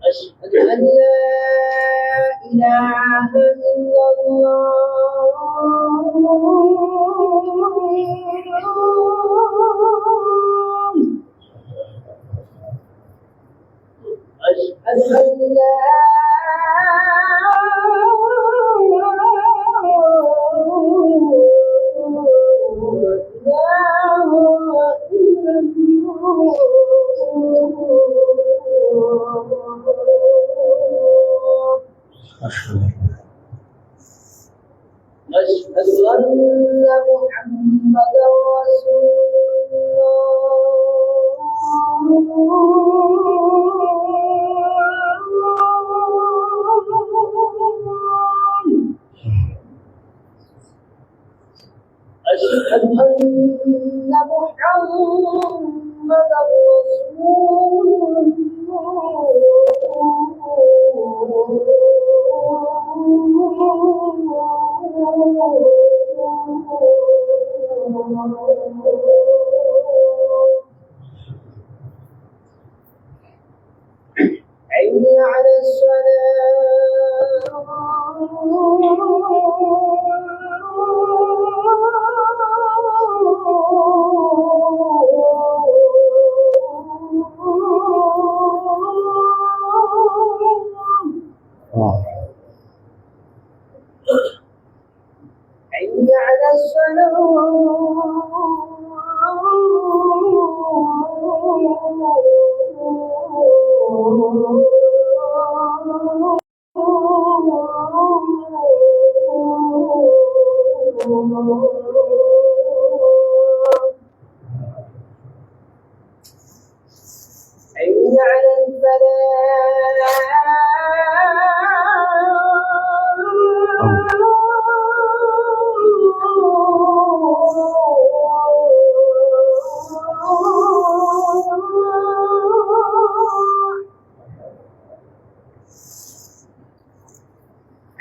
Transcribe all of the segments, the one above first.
أشهد أن لا إله إلا الله أشهد أن لا أشهد أن محمدا رسول الله أشهد أن محمدا رسول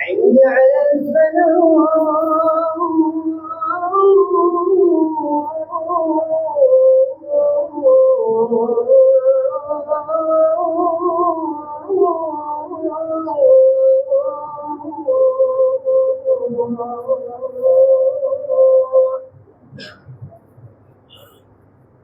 حي على حي على حي على حي على الله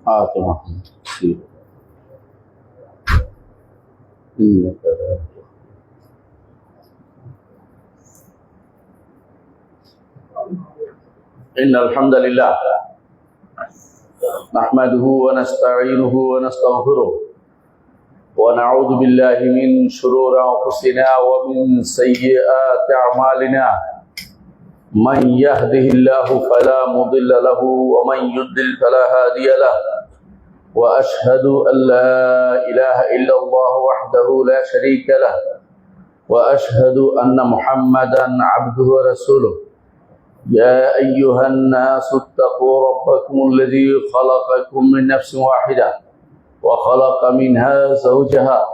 أكبر إن الحمد لله نحمده ونستعينه ونستغفره ونعوذ بالله من شرور أنفسنا ومن سيئات أعمالنا من يهده الله فلا مضل له ومن يضلل فلا هادي له وأشهد أن لا إله إلا الله وحده لا شريك له وأشهد أن محمدا عبده ورسوله يا أيها الناس اتقوا ربكم الذي خلقكم من نفس واحدة وخلق منها زوجها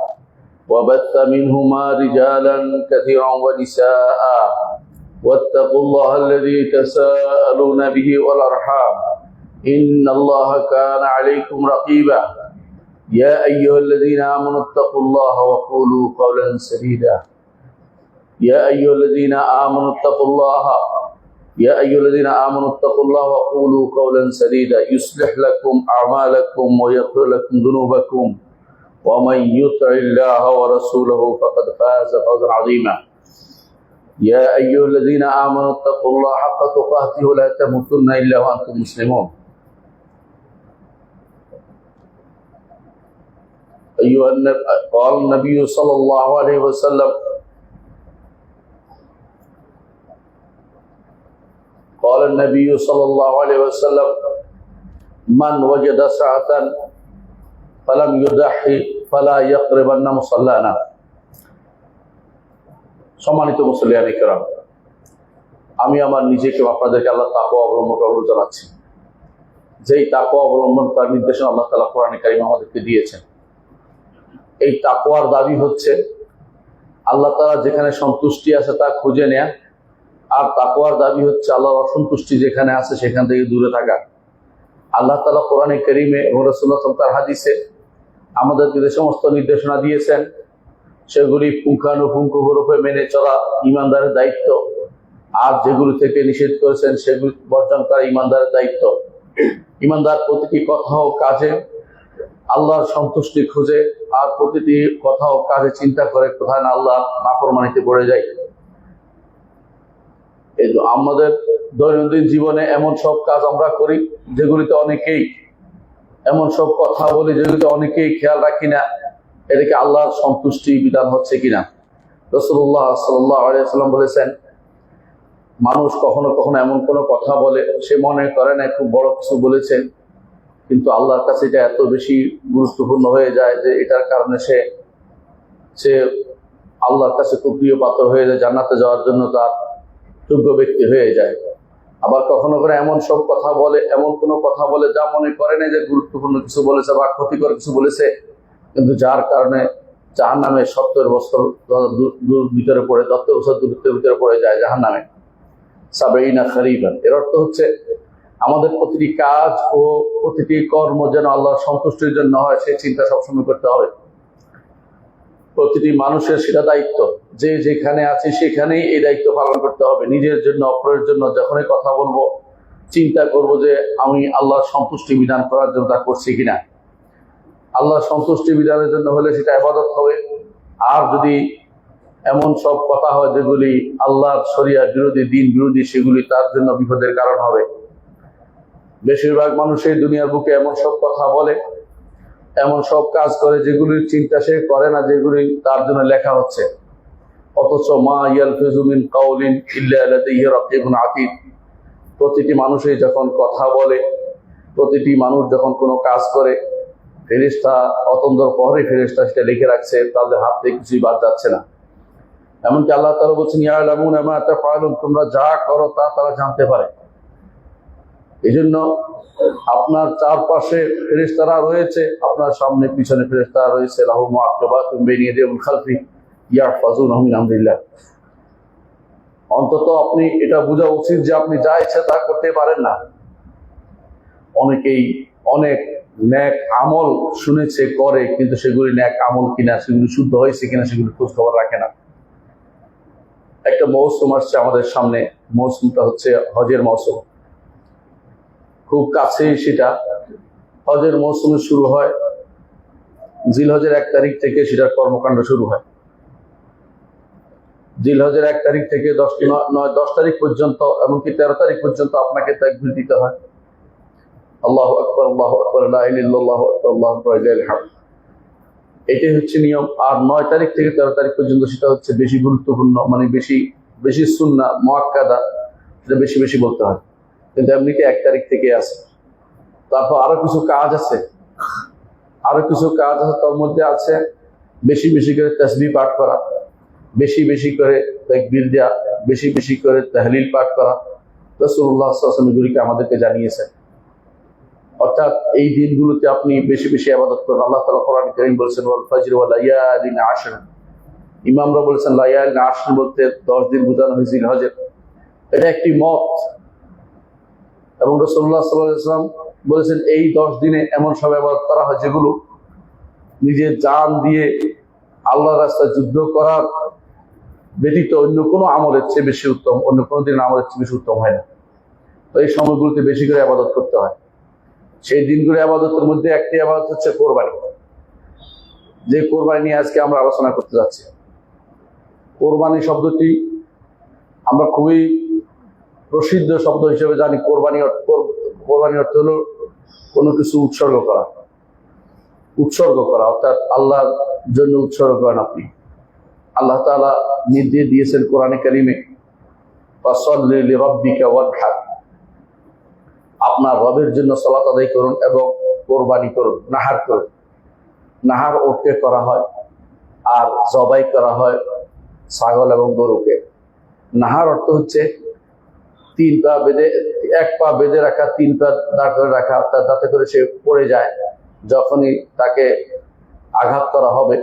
وبث منهما رجالا كثيرا ونساء واتقوا الله الذي تساءلون به والأرحام إن الله كان عليكم رقيبا يا أيها الذين آمنوا اتقوا الله وقولوا قولا سديدا يا أيها الذين آمنوا اتقوا الله وقولوا قولا سديدا يصلح لكم أعمالكم ويغفر لكم ذنوبكم ومن يطع الله ورسوله فقد فاز فوزا عظيما يا أيها الذين آمنوا اتقوا الله حق تقاته ولا تموتن إلا وأنتم مسلمون قال النبي صلى الله عليه وسلم قال النبي صلى الله عليه وسلم من وجد ساعة فلم يضحي فلا يقربن مصلانا সম্মানিত মুসল্লিয়ান ইকরাম, আমি আমার নিজেকে আপনাদেরকে আল্লাহ তাকওয়া অবলম্বন করার জানাচ্ছি। যেই তাকওয়া অবলম্বন করার নির্দেশনা আল্লাহ তাআলা কোরআনে কারিমে আমাদেরকে দিয়েছেন। এই তাকওয়ার দাবি হচ্ছে আল্লাহ তাআলা যেখানে সন্তুষ্টি আছে তা খুঁজে নেয়া, আর তাকওয়ার দাবি হচ্ছে আল্লাহর অসন্তুষ্টি যেখানে আছে সেখান থেকে দূরে থাকা। আল্লাহ তাআলা কোরআনে কারিমে এবং রাসূলুল্লাহ সাল্লাল্লাহু আলাইহি ওয়াসাল্লাম তার হাদিসে আমাদেরকে যে সমস্ত নির্দেশনা দিয়েছেন সেগুলি পুঙ্খানুপুঙ্খরূপে মেনে চলা ঈমানদারের দায়িত্ব, আর যেগুলি থেকে নিষেধ করেছেন সেগুলি বর্জন করা ঈমানদারের দায়িত্ব। ঈমানদার প্রতিটি কথা ও কাজে আল্লাহর সন্তুষ্টি খুঁজে, আর প্রতিটি কথা ও কাজে চিন্তা করে কোথায় না আল্লাহ নাফরমানিতে পড়ে যায়। এই যে আমাদের দৈনন্দিন জীবনে এমন সব কাজ আমরা করি যেগুলিতে অনেকেই, এমন সব কথা বলি যেগুলিতে অনেকেই খেয়াল রাখি না এটাকে আল্লাহর সন্তুষ্টি বিধান হচ্ছে কিনা। রাসূলুল্লাহ সাল্লাল্লাহু আলাইহি ওয়াসাল্লাম বলেছেন, মানুষ কখনো কখনো এমন কোনো কথা বলে সে মনে করে না খুব বড় কিছু বলেছেন, কিন্তু আল্লাহর কাছে এটা এত বেশি গুরুত্বপূর্ণ হয়ে যায় যে এটার কারণে সে আল্লাহর কাছে খুব প্রিয় পাত্র হয়ে যায়, জান্নাতে যাওয়ার জন্য তার যোগ্য ব্যক্তি হয়ে যায়। আবার কখনো করে এমন সব কথা বলে, এমন কোনো কথা বলে যা মনে করে না যে গুরুত্বপূর্ণ কিছু বলেছে বা ক্ষতিকর কিছু বলেছে, কিন্তু যার কারণে জাহান্নামে 70 বছর ভিতরে পড়ে, 70 বছর দূরত্বের ভিতরে পড়ে যায় জাহান্নামে। সাবেইনা খারিফান, এর অর্থ হচ্ছে আমাদের প্রতিটি কাজ ও প্রতিটি কর্ম যেন আল্লাহর সন্তুষ্টির জন্য হয় সেই চিন্তা সবসময় করতে হবে। প্রতিটি মানুষের সেটা দায়িত্ব, যে যেখানে আছে সেখানেই এই দায়িত্ব পালন করতে হবে। নিজের জন্য অপরের জন্য যখনই কথা বলবো চিন্তা করব যে আমি আল্লাহর সন্তুষ্টি বিধান করার জন্য তা করছি কিনা। আল্লাহর সন্তুষ্টি বিধানের জন্য হলে সেটা ইবাদত হবে। আর যদি এমন সব কথা হয় যেগুলি আল্লাহর শরিয়া বিরোধী, দিন বিরোধী, সেগুলি তার জন্য বিপদের কারণ হবে। বেশিরভাগ মানুষ এই দুনিয়ার বুকে এমন সব কথা বলে, এমন সব কাজ করে যেগুলির চিন্তা সে করে না যেগুলি তার জন্য লেখা হচ্ছে। অথচ মা ইয়ালফিজু মিন কাউলিন ইল্লা লাদাইহি রাকিবুন আতীদ, প্রতিটি মানুষই যখন কথা বলে, প্রতিটি মানুষ যখন কোনো কাজ করে, ফেরেশতা অতন্দ্র প্রহরী ফেরেশতা সেটা লিখে রাখছে, তাদের হাত থেকে কিছুই বাদ যাচ্ছে না। এমনকি আল্লাহ তাআলা বলছেন ইয়ালামুনা মা তাফআলুন, তোমরা যা করো তা তারা জানতে পারে। এই জন্য আপনার চারপাশে ফেরেশতারা রয়েছে, আপনার সামনে পিছনে ফেরেশতারা রয়েছে, লাহু মুআক্কিবাতুন বাইনা ইয়াদাইহি ওয়া খালফি ইয়াহফাজুনাহু মিন আমরিল্লাহ। অন্তত আপনি এটা বোঝা উচিত যে আপনি যা ইচ্ছা তা করতে পারেন না। অনেকেই অনেক নেক আমল শুনেছে করে, কিন্তু সেগুলি নেক আমল কিনা, সেগুলি শুদ্ধ হয়েছে কিনা সেগুলি খোঁজ খবর রাখে না। একটা মৌসুম আসছে আমাদের সামনে, মৌসুমটা হচ্ছে হজের মৌসুম। খুব কাছেই সেটা, হজের মৌসুমে শুরু হয় জিলহজের 1 তারিখ থেকে, সেটার কর্মকাণ্ড শুরু হয়। জিলহজের 1 তারিখ থেকে 10 তারিখ পর্যন্ত, এমনকি 13 তারিখ পর্যন্ত আপনাকে তাকবীর দিতে হয়। আল্লাহু আকবার, আল্লাহু আকবার, লা ইলাহা ইল্লাল্লাহু আল্লাহু আকবার, লিল হামদ। এটাই হচ্ছে নিয়ম। আর 9 তারিখ থেকে 13 তারিখ পর্যন্ত সেটা হচ্ছে বেশি গুরুত্বপূর্ণ, মানে বেশি সুন্নাহ মুআক্কাদা, সেটা বেশি বেশি বলতে হয়। কিন্তু এমনিতে 1 তারিখ থেকে আছে। তারপর আরো কিছু কাজ আছে, তার মধ্যে আছে বেশি বেশি করে তাসবিহ পাঠ করা, বেশি বেশি করে তাকবীর দেওয়া, বেশি বেশি করে তাহলিল পাঠ করা। রাসূলুল্লাহ সাল্লাল্লাহু আলাইহি ওয়াসাল্লাম এগুলিকে আমাদেরকে জানিয়েছেন। অর্থাৎ এই দিনগুলোতে আপনি বেশি বেশি ইবাদত করুন। আল্লাহ তাআলা কোরআনে কারীম বলেছেন ওয়াল ফাজর ওয়া লায়ালিন আশর। ইমামরা বলেছেন লায়ালিন আশর বলতে 10 দিন বোঝানো হয়েছে জিলহজের। এটা একটি মত। এবং রাসূলুল্লাহ সাল্লাল্লাহু আলাইহি ওয়াসাল্লাম বলেছেন এই 10 দিনে এমন সব ইবাদত করা হয় যেগুলো নিজের জান দিয়ে আল্লাহর রাস্তায় যুদ্ধ করার ব্যতীত অন্য কোনো আমলের চেয়ে বেশি উত্তম, অন্য কোনো দিন আমলের চেয়ে বেশি উত্তম হয় না। তো এই সময়গুলোতে বেশি করে ইবাদত করতে হয়। সেই দিনগুলো ইবাদতের মধ্যে একটি ইবাদত হচ্ছে কোরবানি, যে কোরবানি নিয়ে আজকে আমরা আলোচনা করতে যাচ্ছি। কোরবানি শব্দটি আমরা খুবই প্রসিদ্ধ শব্দ হিসেবে জানি কোরবানি কোরবানি অর্থ হলো কোনো কিছু উৎসর্গ করা, অর্থাৎ আল্লাহর জন্য উৎসর্গ করেন আপনি। আল্লাহ তাআলা নির্দেশ দিয়েছেন কোরআনে কারিমে, ফাসাল্লি লিরাব্বিকা ওয়ানহার, আপনার রবের জন্য সালাত আদায় করুন এবং কোরবানি করুন, নাহার করুন। নাহার ওটকে করা হয় আর জবাই করা হয় ছাগল এবং গরুকে। নাহার অর্থ হচ্ছে তিন পা বেঁধে, এক পা বেঁধে রাখা, তিন পা দাঁড় করে রাখা, অর্থাৎ যাতে করে সে পড়ে যায়, যখনই তাকে আঘাত করা হবে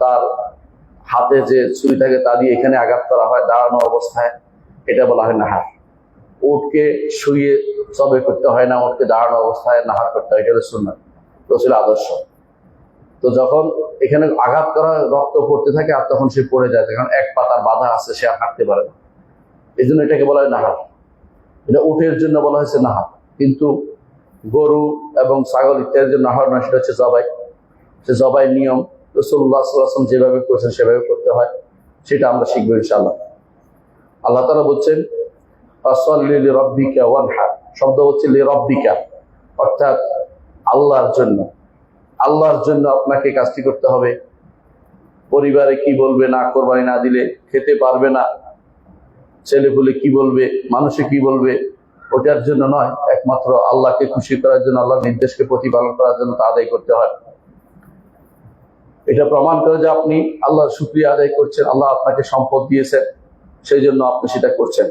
তার হাতে যে ছুরি থাকে তা দিয়ে এখানে আঘাত করা হয় দাঁড়ানো অবস্থায়, এটা বলা হয় নাহার। উটকে শুয়ে জবাই করতে হয় না, উটকে দাঁড়ানো অবস্থায় নাহার করতে হয়, এটা হলো সুন্নাত, রাসূলের আদর্শ। তো যখন এখানে আঘাত করা, রক্ত পড়তে থাকে আর তখন সে পড়ে যায়, কারণ এক পাতার বাধা আছে, সে আর হাঁটতে পারে না, এই জন্য এটাকে বলা হয় নাহার। এটা উটের জন্য বলা হয়েছে নাহার, কিন্তু গরু এবং ছাগল ইত্যাদির জন্য নাহার নয়, সেটা হচ্ছে জবাই। সে জবাই নিয়ম রাসূলুল্লাহ সাল্লাল্লাহু আলাইহি ওয়াসাল্লাম যেভাবে করেছেন সেভাবে করতে হয়, সেটা আমরা শিখবো ইনশাআল্লাহ। আল্লাহ তাআলা বলছেন ফাসাল্লি লিরাব্বিকা ওয়ানহার, শব্দ হচ্ছে লিরাব্বিকা, অর্থাৎ আল্লাহর জন্য। আল্লাহর জন্য আপনাকে কাজটি করতে হবে। পরিবারে কি বলবে, না কোরবানি না দিলে খেতে পারবে না, ছেলেপুলে কি বলবে, মানুষে কি বলবে, ওটার জন্য নয়, একমাত্র আল্লাহকে খুশি করার জন্য, আল্লাহর নির্দেশকে প্রতিপালন করার জন্য তা আদায় করতে হয়। এটা প্রমাণ করে যে আপনি আল্লাহর শুকরিয়া আদায় করছেন, আল্লাহ আপনাকে সম্পদ দিয়েছেন, সেই জন্য আপনি সেটা করছেন।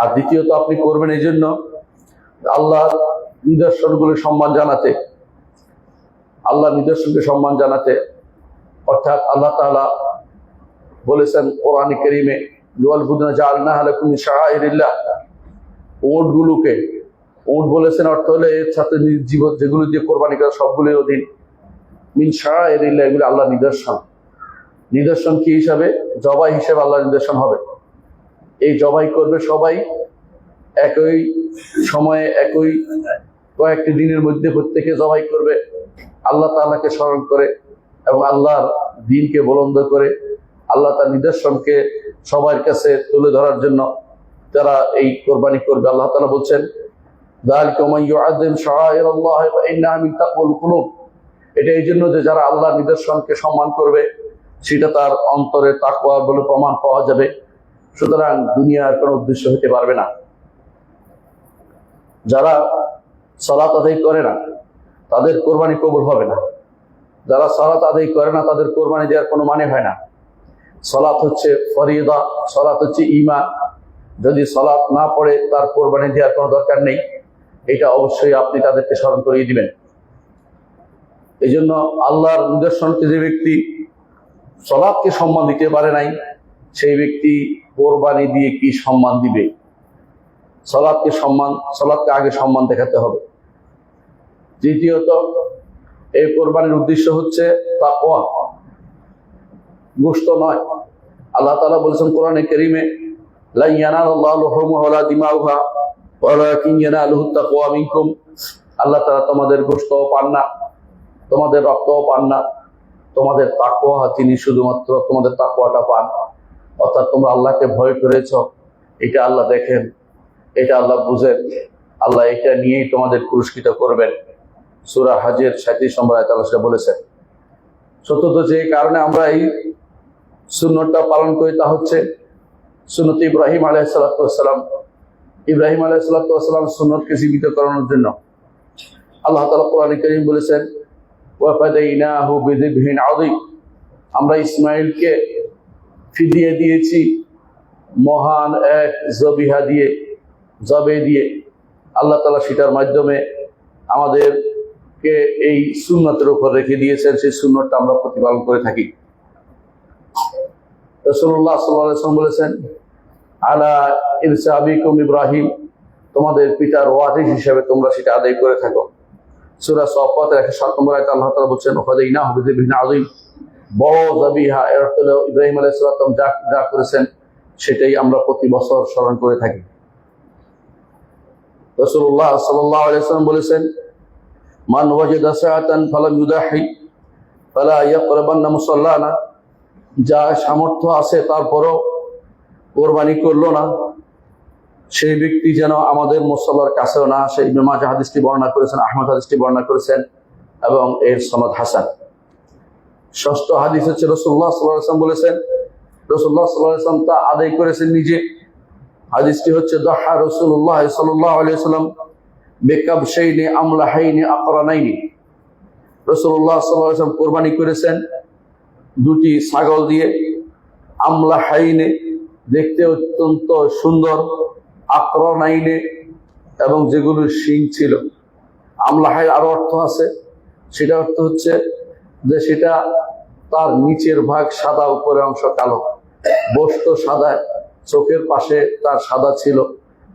আর দ্বিতীয়ত আপনি করবেন এই জন্য আল্লাহর নিদর্শনগুলো সম্মান জানাতে, আল্লাহর নিদর্শনকে সম্মান জানাতে। অর্থাৎ আল্লাহ তাআলা বলেছেন কোরআনে কারীমে, ওয়াল বুদনা জাআলনাহা লাকুম মিন শাআইরিল্লাহ, উটগুলোকে, উট বলেছেন অর্থ হলো এর সাথে জীবন যেগুলো দিয়ে কোরবানি করা সবগুলোই অধীন। মিন শাআইরিল্লাহ, এগুলো আল্লাহর নিদর্শন। নিদর্শন কি হিসাবে? জবাই হিসেবে আল্লাহর নিদর্শন হবে। এই জবাই করবে সবাই একই সময়ে, একই কয়েকটি দিনের মধ্যে প্রত্যেকে জবাই করবে, আল্লাহ তাআলাকে স্মরণ করে এবং আল্লাহর দ্বীনকে বুলন্দ করে, আল্লাহ তার নিদর্শনকে সবার কাছে তুলে ধরার জন্য তারা এই কোরবানি করবে। আল্লাহ তাআলা বলছেন যালিকা মান ইউআযযিম শাআইরাল্লাহ ফাইন্নাহা মিন তাকওয়াল কুলুব, এটা এই জন্য যে যারা আল্লাহর নিদর্শনকে সম্মান করবে সেটা তার অন্তরে তাকওয়া বলে প্রমাণ পাওয়া যাবে। সুতরাং দুনিয়ার কোনো উদ্দেশ্য হতে পারবে না। যারা সালাত আদায় করে না তাদের কোরবানি কবুল হবে না। যারা সালাত আদায় করে না তাদের কোরবানি দেওয়ার কোনো মানে হয় না। সালাত হচ্ছে ফরিদা, সালাত হচ্ছে ঈমান। যদি সালাত না পড়ে তার কোরবানি দেওয়ার কোনো দরকার নেই, এটা অবশ্যই আপনি তাদেরকে স্মরণ করিয়ে দিবেন। এই জন্য আল্লাহর নিদর্শনকে যে ব্যক্তি সালাতকে সম্মান দিতে পারে নাই, সেই ব্যক্তি কোরবানি দিয়ে কি সম্মান দিবে? সালাতকে আগে সম্মান দেখাতে হবে। দ্বিতীয়ত এই কোরবানির উদ্দেশ্য হচ্ছে তাকওয়া, গোশত নয়। আল্লাহ তাআলা বলেছেন কোরআনে কারীমে, লা ইয়ানালুল্লাহু লুহুমুহা ওয়ালা দিমাউহা ওয়ালাকিন ইয়ানালুহুত তাকওয়া মিনকুম, আল্লাহ তাআলা তোমাদের গোশতও পান না, তোমাদের রক্তও পান না, তোমাদের তাকওয়া, তিনি শুধুমাত্র তোমাদের তাকওয়াটা পান। অর্থাৎ তোমরা আল্লাহকে ভয় করেছ, এটা আল্লাহ দেখেন, এটা আল্লাহ বুঝেন, আল্লাহ এটা নিয়েই তোমাদের পুরস্কৃত করবেন। সূরা হজের 37 নম্বর আয়াতে আল্লাহ সেটা বলেছেন। সত্যত যে কারণে আমরা এই সুন্নতটা পালন করি তা হচ্ছে সুন্নত ইব্রাহিম আলাইহিস সালাতু ওয়াস সালাম। ইব্রাহিম আলাইহিস সালাতু ওয়াস সালাম সুন্নতকে জীবিত করানোর জন্য আল্লাহ তাআলা কোরআনে কারীম বলেছেন ওয়া ফাদাইনাহু বিযিবহিন আযীম, আমরা ইসমাঈলকে ফিদিয়ে দিয়েছি মহান এক জবিহা দিয়ে, জবে দিয়ে। আল্লাহ তাআলা সেটার মাধ্যমে আমাদেরকে এই সুন্নতের উপর রেখে দিয়েছেন, সেই সুন্নতটা আমরা প্রতিপালন করে থাকি। রাসূলুল্লাহ সাল্লাল্লাহু আলাইহি ওয়াসাল্লাম বলেছেন আলা ইরসা আবিকুম ইব্রাহিম, তোমাদের পিতার ওয়ারিস হিসেবে তোমরা সেটা আদায় করে থাকো। সূরা সাফফাতের 107 নম্বর আয়াতে আল্লাহ তাআলা বলেছেন ফাদাইনাহু বিযিবহিন আযীম, বড় যাবিহা। এর অর্থ হলো ইব্রাহিম আলাইহিস সালাম যা করেছেন সেটাই আমরা প্রতি বছর স্মরণ করে থাকি। রাসূলুল্লাহ সাল্লাল্লাহু আলাইহি ওয়াসাল্লাম বলেছেন মান ওয়াজাদা সাআতান ফালাম ইউদাহি ফালা ইয়াকরাবান্না মুসাল্লানা, যা সামর্থ্য আছে তারপরও কোরবানি করলো না, সেই ব্যক্তি যেন আমাদের মুসল্লার কাছেও না আসে। ইবনে মাজাহ হাদিসটি বর্ণনা করেছেন, আহমদ হাদিসটি বর্ণনা করেছেন এবং এর সনদ হাসান। ষষ্ঠ হাদিস হচ্ছে রাসূলুল্লাহ সাল্লাল্লাহু আলাইহি ওয়াসাল্লাম বলেছেন, রাসূলুল্লাহ সাল্লাল্লাহু আলাইহি ওয়াসাল্লাম তা আদায় করেছেন নিজে। হাদিসটি হচ্ছে দাহা রাসূলুল্লাহ সাল্লাল্লাহু আলাইহি ওয়াসাল্লাম বিকাবশাইনি আমলাহাইনি আকরানাইনি। রাসূলুল্লাহ সাল্লাল্লাহু আলাইহি ওয়াসাল্লাম কোরবানি করেছেন দুটি ছাগল দিয়ে, আমলাহাইনে দেখতে অত্যন্ত সুন্দর, আকরানাইনে এবং যেগুলোর শিং ছিল। আমলাহাই আরো অর্থ আছে, সেটা অর্থ হচ্ছে যে সেটা তার নিচের ভাগ সাদা, উপরের অংশ কালো, বস্ত সাদা, চোখের পাশে তার সাদা ছিল,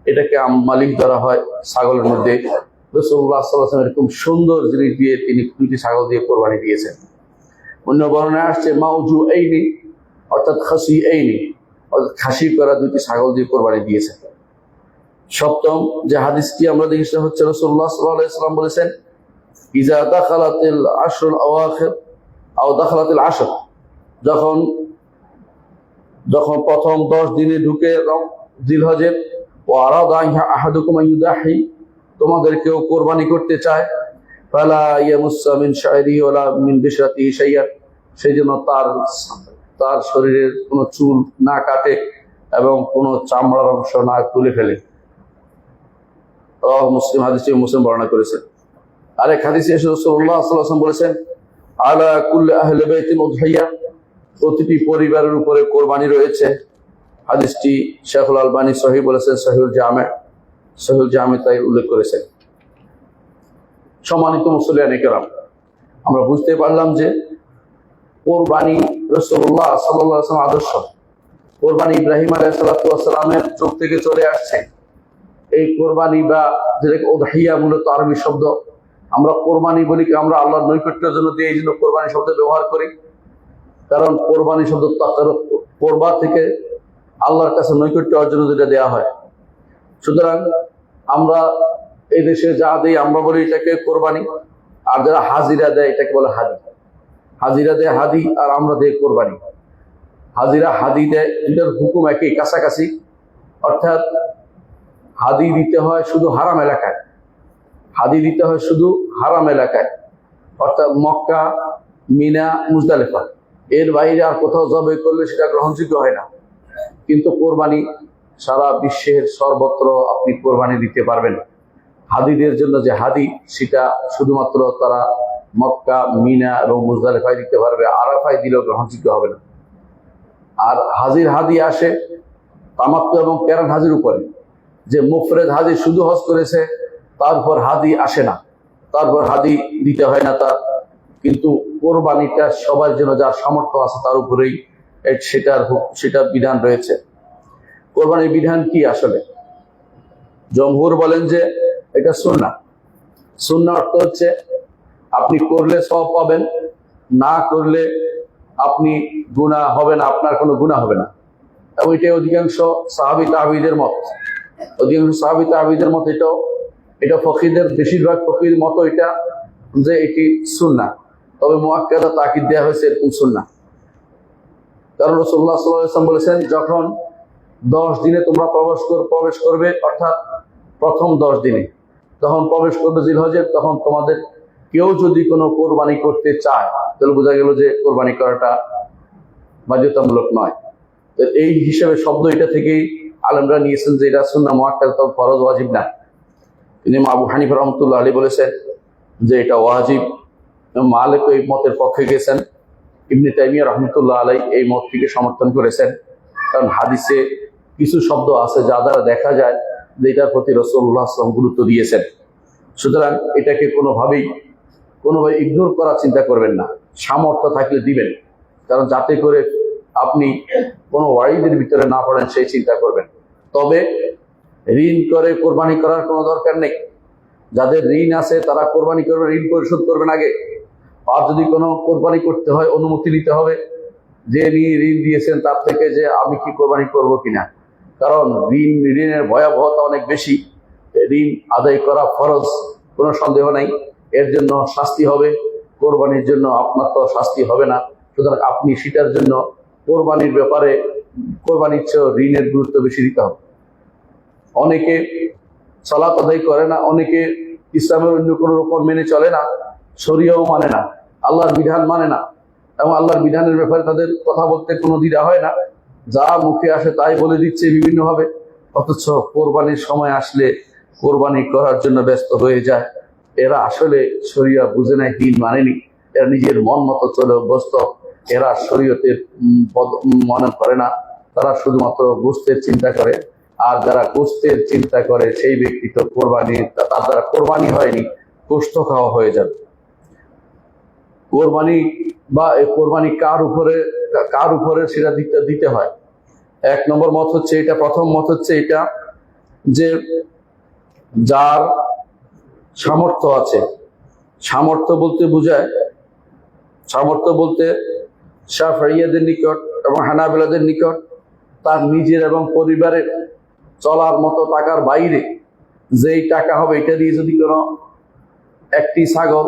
এটাকে মালিক ধরা হয় ছাগলের মধ্যে। রাসূলুল্লাহ সাল্লাল্লাহু আলাইহি ওয়াসাল্লাম এরকম সুন্দর জিনিস দিয়ে তিনি দুটি ছাগল দিয়ে কোরবানি দিয়েছেন। অন্য বর্ণনায় আসছে মাউজু এইনি, অর্থাৎ খাসি এইনি, অর্থাৎ খাসি করা দুটি ছাগল দিয়ে কোরবানি দিয়েছেন। সপ্তম যে হাদিসটি আমরা দেখি সেটা হচ্ছে রাসূলুল্লাহ সাল্লাল্লাহু আলাইহি ওয়াসাল্লাম বলেছেন, ইজা দাখালাতিল আশরুল আওয়াখির আও দাখালাতিল আশর, যখন প্রথম 10 দিনে ঢুকে জিলহজের, ও আরাদা আহাদুকুম আইয়ুদাহি, তোমাদের কেউ কোরবানি করতে চায়, ফালা ইয়ামুসসা মিন শা'রিহি ওয়ালা মিন বিশরাতিহি শাইআন, সেই জন্য তার শরীরের কোনো চুল না কাটে এবং কোনো চামড়ার অংশ না তুলে ফেলে। মুসলিম, হাদিসটি মুসলিম বর্ণনা করেছেন। আরেক হাদিসে রাসূলুল্লাহ সাল্লাল্লাহু আলাইহি ওয়াসাল্লাম বলেছেন, আলা কুল্লি আহলি বাইতিন উযহিয়া, প্রতিটি পরিবারের উপরে কোরবানি রয়েছে। হাদিসটি শেখুল আলবানী সহিহ বলেছেন, সহিহুল জামে তাই উল্লেখ করেছেন। সম্মানিত মুসল্লিয়ানে কেরাম, আমরা বুঝতে পারলাম যে কোরবানি রাসূলুল্লাহ সাল্লাল্লাহু আলাইহি ওয়াসাল্লাম আদর্শ, কোরবানি ইব্রাহিম আলাইহিস সালাতু ওয়াস সালামের যুগ থেকে চলে আসছে। এই কোরবানি বা যেটাকে উযহিয়া মূলত আরবি শব্দ, আমরা কোরবানি বলি কি আমরা আল্লাহর নৈকট্যের জন্য দিয়ে এই জন্য কোরবানি শব্দ ব্যবহার করি, কারণ কোরবানি শব্দ কোরবা থেকে আল্লাহর কাছে নৈকট্য অর্জন যেটা দেওয়া হয়। সুতরাং আমরা এই দেশে যা দিই আমরা বলি এটাকে কোরবানি, আর যারা হাজিরা দেয় এটাকে বলে হাদি। হাজিরা দেয় হাদি, আর আমরা দেয় কোরবানি। হাজিরা হাদি দেয়, এটার হুকুম একই, কাছাকাছি। অর্থাৎ হাদি দিতে হয় শুধু হারাম এলাকায়, হাদি দিতে হয় শুধু হারাম এলাকায়, অর্থাৎ মক্কা, মিনা, মুজদালিফা, এর বাইরে আর কোথাও জবাই করলে সেটা গ্রহণযোগ্য হয় না। কিন্তু কোরবানি সারা বিশ্বের সর্বত্র আপনি কোরবানি দিতে পারবেন। হাদিদের জন্য যে হাদি, সেটা শুধুমাত্র তারা মক্কা, মিনা এবং মুজদালিফায় দিতে পারবে, আরাফায় দিলেও গ্রহণযোগ্য হবে না। আর হাজির হাদি আসে তামাত্তু এবং কেরান হাজির উপরে, যে মুফরেদ হাজি শুধু হজ করেছে তারপর হাদি আসে না, তারপর হাদি দিতে হয় না তার। কিন্তু কোরবানিটা সবার জন্য যার সামর্থ্য আছে তার উপরেই সেটার বিধান রয়েছে। কোরবানির বিধান কি আসলে? জমহুর বলেন যে এটা সুন্নাহ। সুন্নাহ অর্থ হচ্ছে আপনি করলে সওয়াব পাবেন, না করলে আপনি গুনাহ হবে না, আপনার কোনো গুনাহ হবে না। এবং এটা অধিকাংশ সাহাবী তাবিঈদের মত, এটা ফকিহদের বেশিরভাগ ফকিহর মত এটা, যে এটি সুন্নাহ। তবে মুআক্কাদা তাকিদ দেওয়া হয়েছে এরকম সুন্নাহ, কারণ রাসূলুল্লাহ সাল্লাল্লাহু আলাইহি ওয়াসাল্লাম বলেছেন, যখন 10 দিনে তোমরা প্রবেশ করবে, অর্থাৎ প্রথম 10 দিনে তখন প্রবেশ করবে জিলহজের, তখন তোমাদের কেউ যদি কোনো কোরবানি করতে চায়, তাহলে বোঝা গেল যে কোরবানি করাটা বাধ্যতামূলক নয়। এই হিসাবে শব্দ এটা থেকেই আলেমরা নিয়েছেন যে এটা সুন্নাহ মুআক্কাদা, তবে ফরজ ওয়াজিব না। ইমাম আবু হানিফা রাহমাতুল্লাহ আলাইহি বলেছেন যে এটা ওয়াজিব। মালিক এই মতের পক্ষে গেছেন, ইবনে তাইমিয়া রাহমাতুল্লাহ আলাইহি এই মতটিকে সমর্থন করেছেন, কারণ হাদিসে কিছু শব্দ আছে যা দ্বারা দেখা যায় যে এটার প্রতি রাসূলুল্লাহ সাল্লাল্লাহু আলাইহি ওয়াসাল্লাম গুরুত্ব দিয়েছেন। সুতরাং এটাকে কোনোভাবেই ইগনোর করার চিন্তা করবেন না, সামর্থ্য থাকলে দিবেন, কারণ যাতে করে আপনি কোনো ওয়াইদের ভিতরে না পড়েন সেই চিন্তা করবেন। তবে ঋণ করে কোরবানি করার কোনো দরকার নেই। যাদের ঋণ আছে তারা কোরবানি করবে, ঋণ পরিশোধ করবেন আগে। আর যদি কোনো কোরবানি করতে হয় অনুমতি নিতে হবে যে ঋণ দিয়েছেন তার থেকে, যে আমি কি কোরবানি করব কিনা, কারণ ঋণের ভয়াবহতা অনেক বেশি। ঋণ আদায় করা ফরজ, কোনো সন্দেহ নাই, এর জন্য শাস্তি হবে। কোরবানির জন্য আপনার তো শাস্তি হবে না, সুতরাং আপনি সেটার জন্য কোরবানির ব্যাপারে কোরবানির চেয়ে ঋণের গুরুত্ব বেশি দিতে হবে। অনেকে সালাত আদায় করে না, অনেকে ইসলামের অন্য কোনো রকম মেনে চলে না, শরিয়াও মানে না, আল্লাহর বিধান মানে না, এবং আল্লাহর বিধানের ব্যাপারে তাদের কথা বলতে কোনো দ্বিধা হয় না, যা মুখে আসে তাই বলে দিচ্ছে বিভিন্নভাবে। অথচ কোরবানির সময় আসলে কোরবানি করার জন্য ব্যস্ত হয়ে যায়। এরা আসলে শরিয়া বুঝে নাই, দিন মানেনি, এরা নিজের মন মতো চলে অভ্যস্ত, এরা শরীয়তের মনে করে না, তারা শুধুমাত্র গোশতের চিন্তা করে। আর যারা গোশতের চিন্তা করে সেই ব্যক্তি তো কোরবানি, তার দ্বারা কোরবানি হয়নি, গোশত খাওয়া হয়ে যাবে। কোরবানি বা কোরবানি কার উপরে সেটা দিতে হয়। এক নম্বর মত হচ্ছে এটা, প্রথম মত হচ্ছে এটা যে যার সামর্থ্য আছে। সামর্থ্য বলতে বোঝায়, সামর্থ্য বলতে শাফিঈদের নিকট এবং হানাফিদের নিকট তার নিজের এবং পরিবারের চলার মতো টাকার বাইরে যেই টাকা হবে, এটা দিয়ে যদি কোনো একটি ছাগল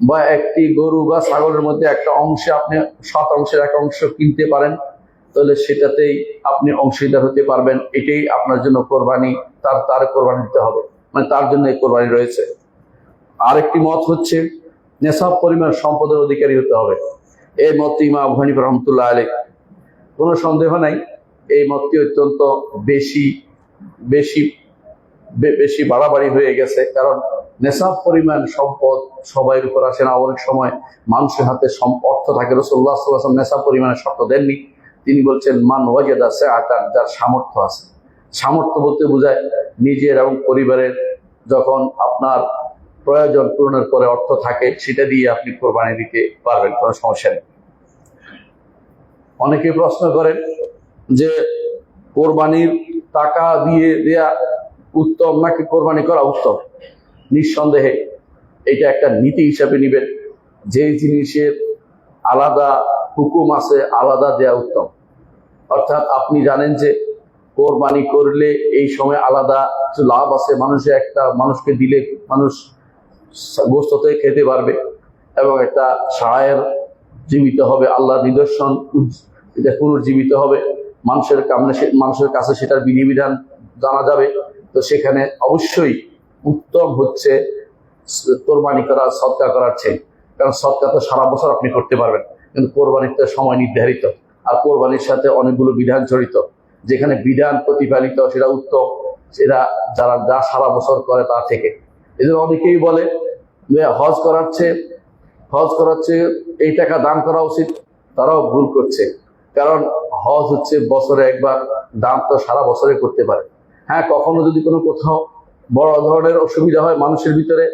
বা একটি গরু বা ছাগলের মধ্যে একটা অংশে আপনি শতাংশের এক অংশ কিনতে পারেন, তাহলে সেটাতেই আপনি অংশীদার হতে পারবেন। এটাই আপনার জন্য কোরবানি, তার কোরবানি দিতে হবে, মানে তার জন্য এই কোরবানি রয়েছে। আরেকটি মত হচ্ছে নেশাব পরিমাণ সম্পদের অধিকারী হতে হবে। এই মত ইমাম আবু হানিফা রাহমাতুল্লাহ আলাইহি, কোনো সন্দেহ নাই এই মতটি অত্যন্ত বেশি বেশি বেশি বাড়াবাড়ি হয়ে গেছে। কারণ নেশাব পরিমাণ সম্পদ সবাইয়ের উপর আসে না। অনেক সময় মানুষের হাতে অর্থ থাকে, রাসূলুল্লাহ সাল্লাল্লাহু আলাইহি ওয়াসাল্লাম নেশাব পরিমাণের শর্ত দেননি। তিনি বলছেন মান ওয়াজাদা সাআতান, যার সামর্থ্য আছে। সামর্থ্য বলতে বোঝায় নিজের এবং পরিবারের যখন আপনার প্রয়োজন পূরণের পরে অর্থ থাকে, সেটা দিয়ে আপনি কোরবানি দিতে পারবেন, কোনো সমস্যা নেই। অনেকে প্রশ্ন করেন যে কোরবানির টাকা দিয়ে দেয়া উত্তম নাকি কোরবানি করা উত্তম। নিঃসন্দেহে এটা একটা নীতি হিসাবে নিবেন, যে জিনিসের আলাদা হুকুম আছে আলাদা দেয়া উত্তম। অর্থাৎ আপনি জানেন যে কোরবানি করলে এই সময় আলাদা লাভ আছে, মানুষকে দিলে মানুষ গোশত খেতে পারবে এবং একটা শায়ের জীবিত হবে, আল্লাহ নিদর্শন এটা পুনর্জীবিত হবে, মানুষের কাছে সেটার বিধিবিধান জানা যাবে। তো সেখানে অবশ্যই উত্তম হচ্ছে কোরবানি করা সদকা করার চেয়ে। কারণ সদকা তো সারা বছর আপনি করতে পারবেন, কিন্তু কোরবানির তো সময় নির্ধারিত, আর কোরবানির সাথে অনেকগুলো বিধান জড়িত। যেখানে বিধান প্রতিপালিত সেটা উত্তম, সেটা যা সারা বছর করে তা থেকে। এই জন্য অনেকেই বলে যে হজ করার চেয়ে এই টাকা দান করা উচিত, তারাও ভুল করছে। কারণ হজ হচ্ছে বছরে একবার, দান তো সারা বছরে করতে পারে। হ্যাঁ, কখনো যদি কোনো কোথাও বড় ধরনের অসুবিধা হয়, মানুষের ভিতরে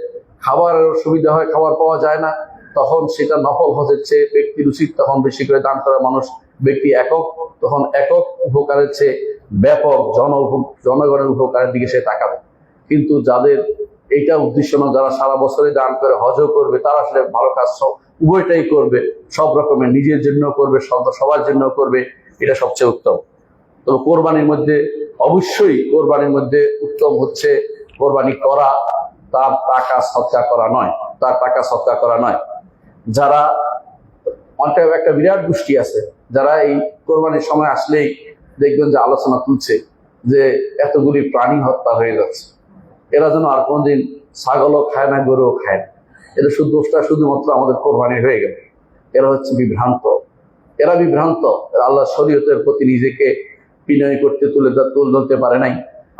খাবারের অসুবিধা হয়, খাবার পাওয়া যায় না, তখন সেটা নফল হজের চেয়ে ব্যক্তির উচিত তখন বেশি করে দান করা। ব্যক্তি একক, তখন একক উপকারের চেয়ে ব্যাপক জনগণের উপকারের দিকে সে তাকাবে। কিন্তু যাদের এইটা উদ্দেশ্য না, যারা সারা বছরে দান করে হজও করবে, তারা আসলে ভালো কাজ উভয়টাই করবে, সব রকমের নিজের জন্য করবে, সবার জন্য করবে, এটা সবচেয়ে উত্তম। তো কোরবানির মধ্যে অবশ্যই উত্তম হচ্ছে কোরবানি করা, তার টাকা সৎকার করা নয়। যারা একটা বিরাট গোষ্ঠী আছে যারা এই কোরবানির সময় আসলেই দেখবেন যে আলোচনা তুলছে যে এতগুলি প্রাণী হত্যা হয়ে যাচ্ছে, এরা যেন আর কোনদিন ছাগলও খায় না, গরুও খায় না। এটা শুধুমাত্র আমাদের কোরবানি হয়ে গেল। এরা হচ্ছে বিভ্রান্ত, এরা আল্লাহ শরীয়তের প্রতি নিজেকে বিনয় করতে তুলতে পারে নাই,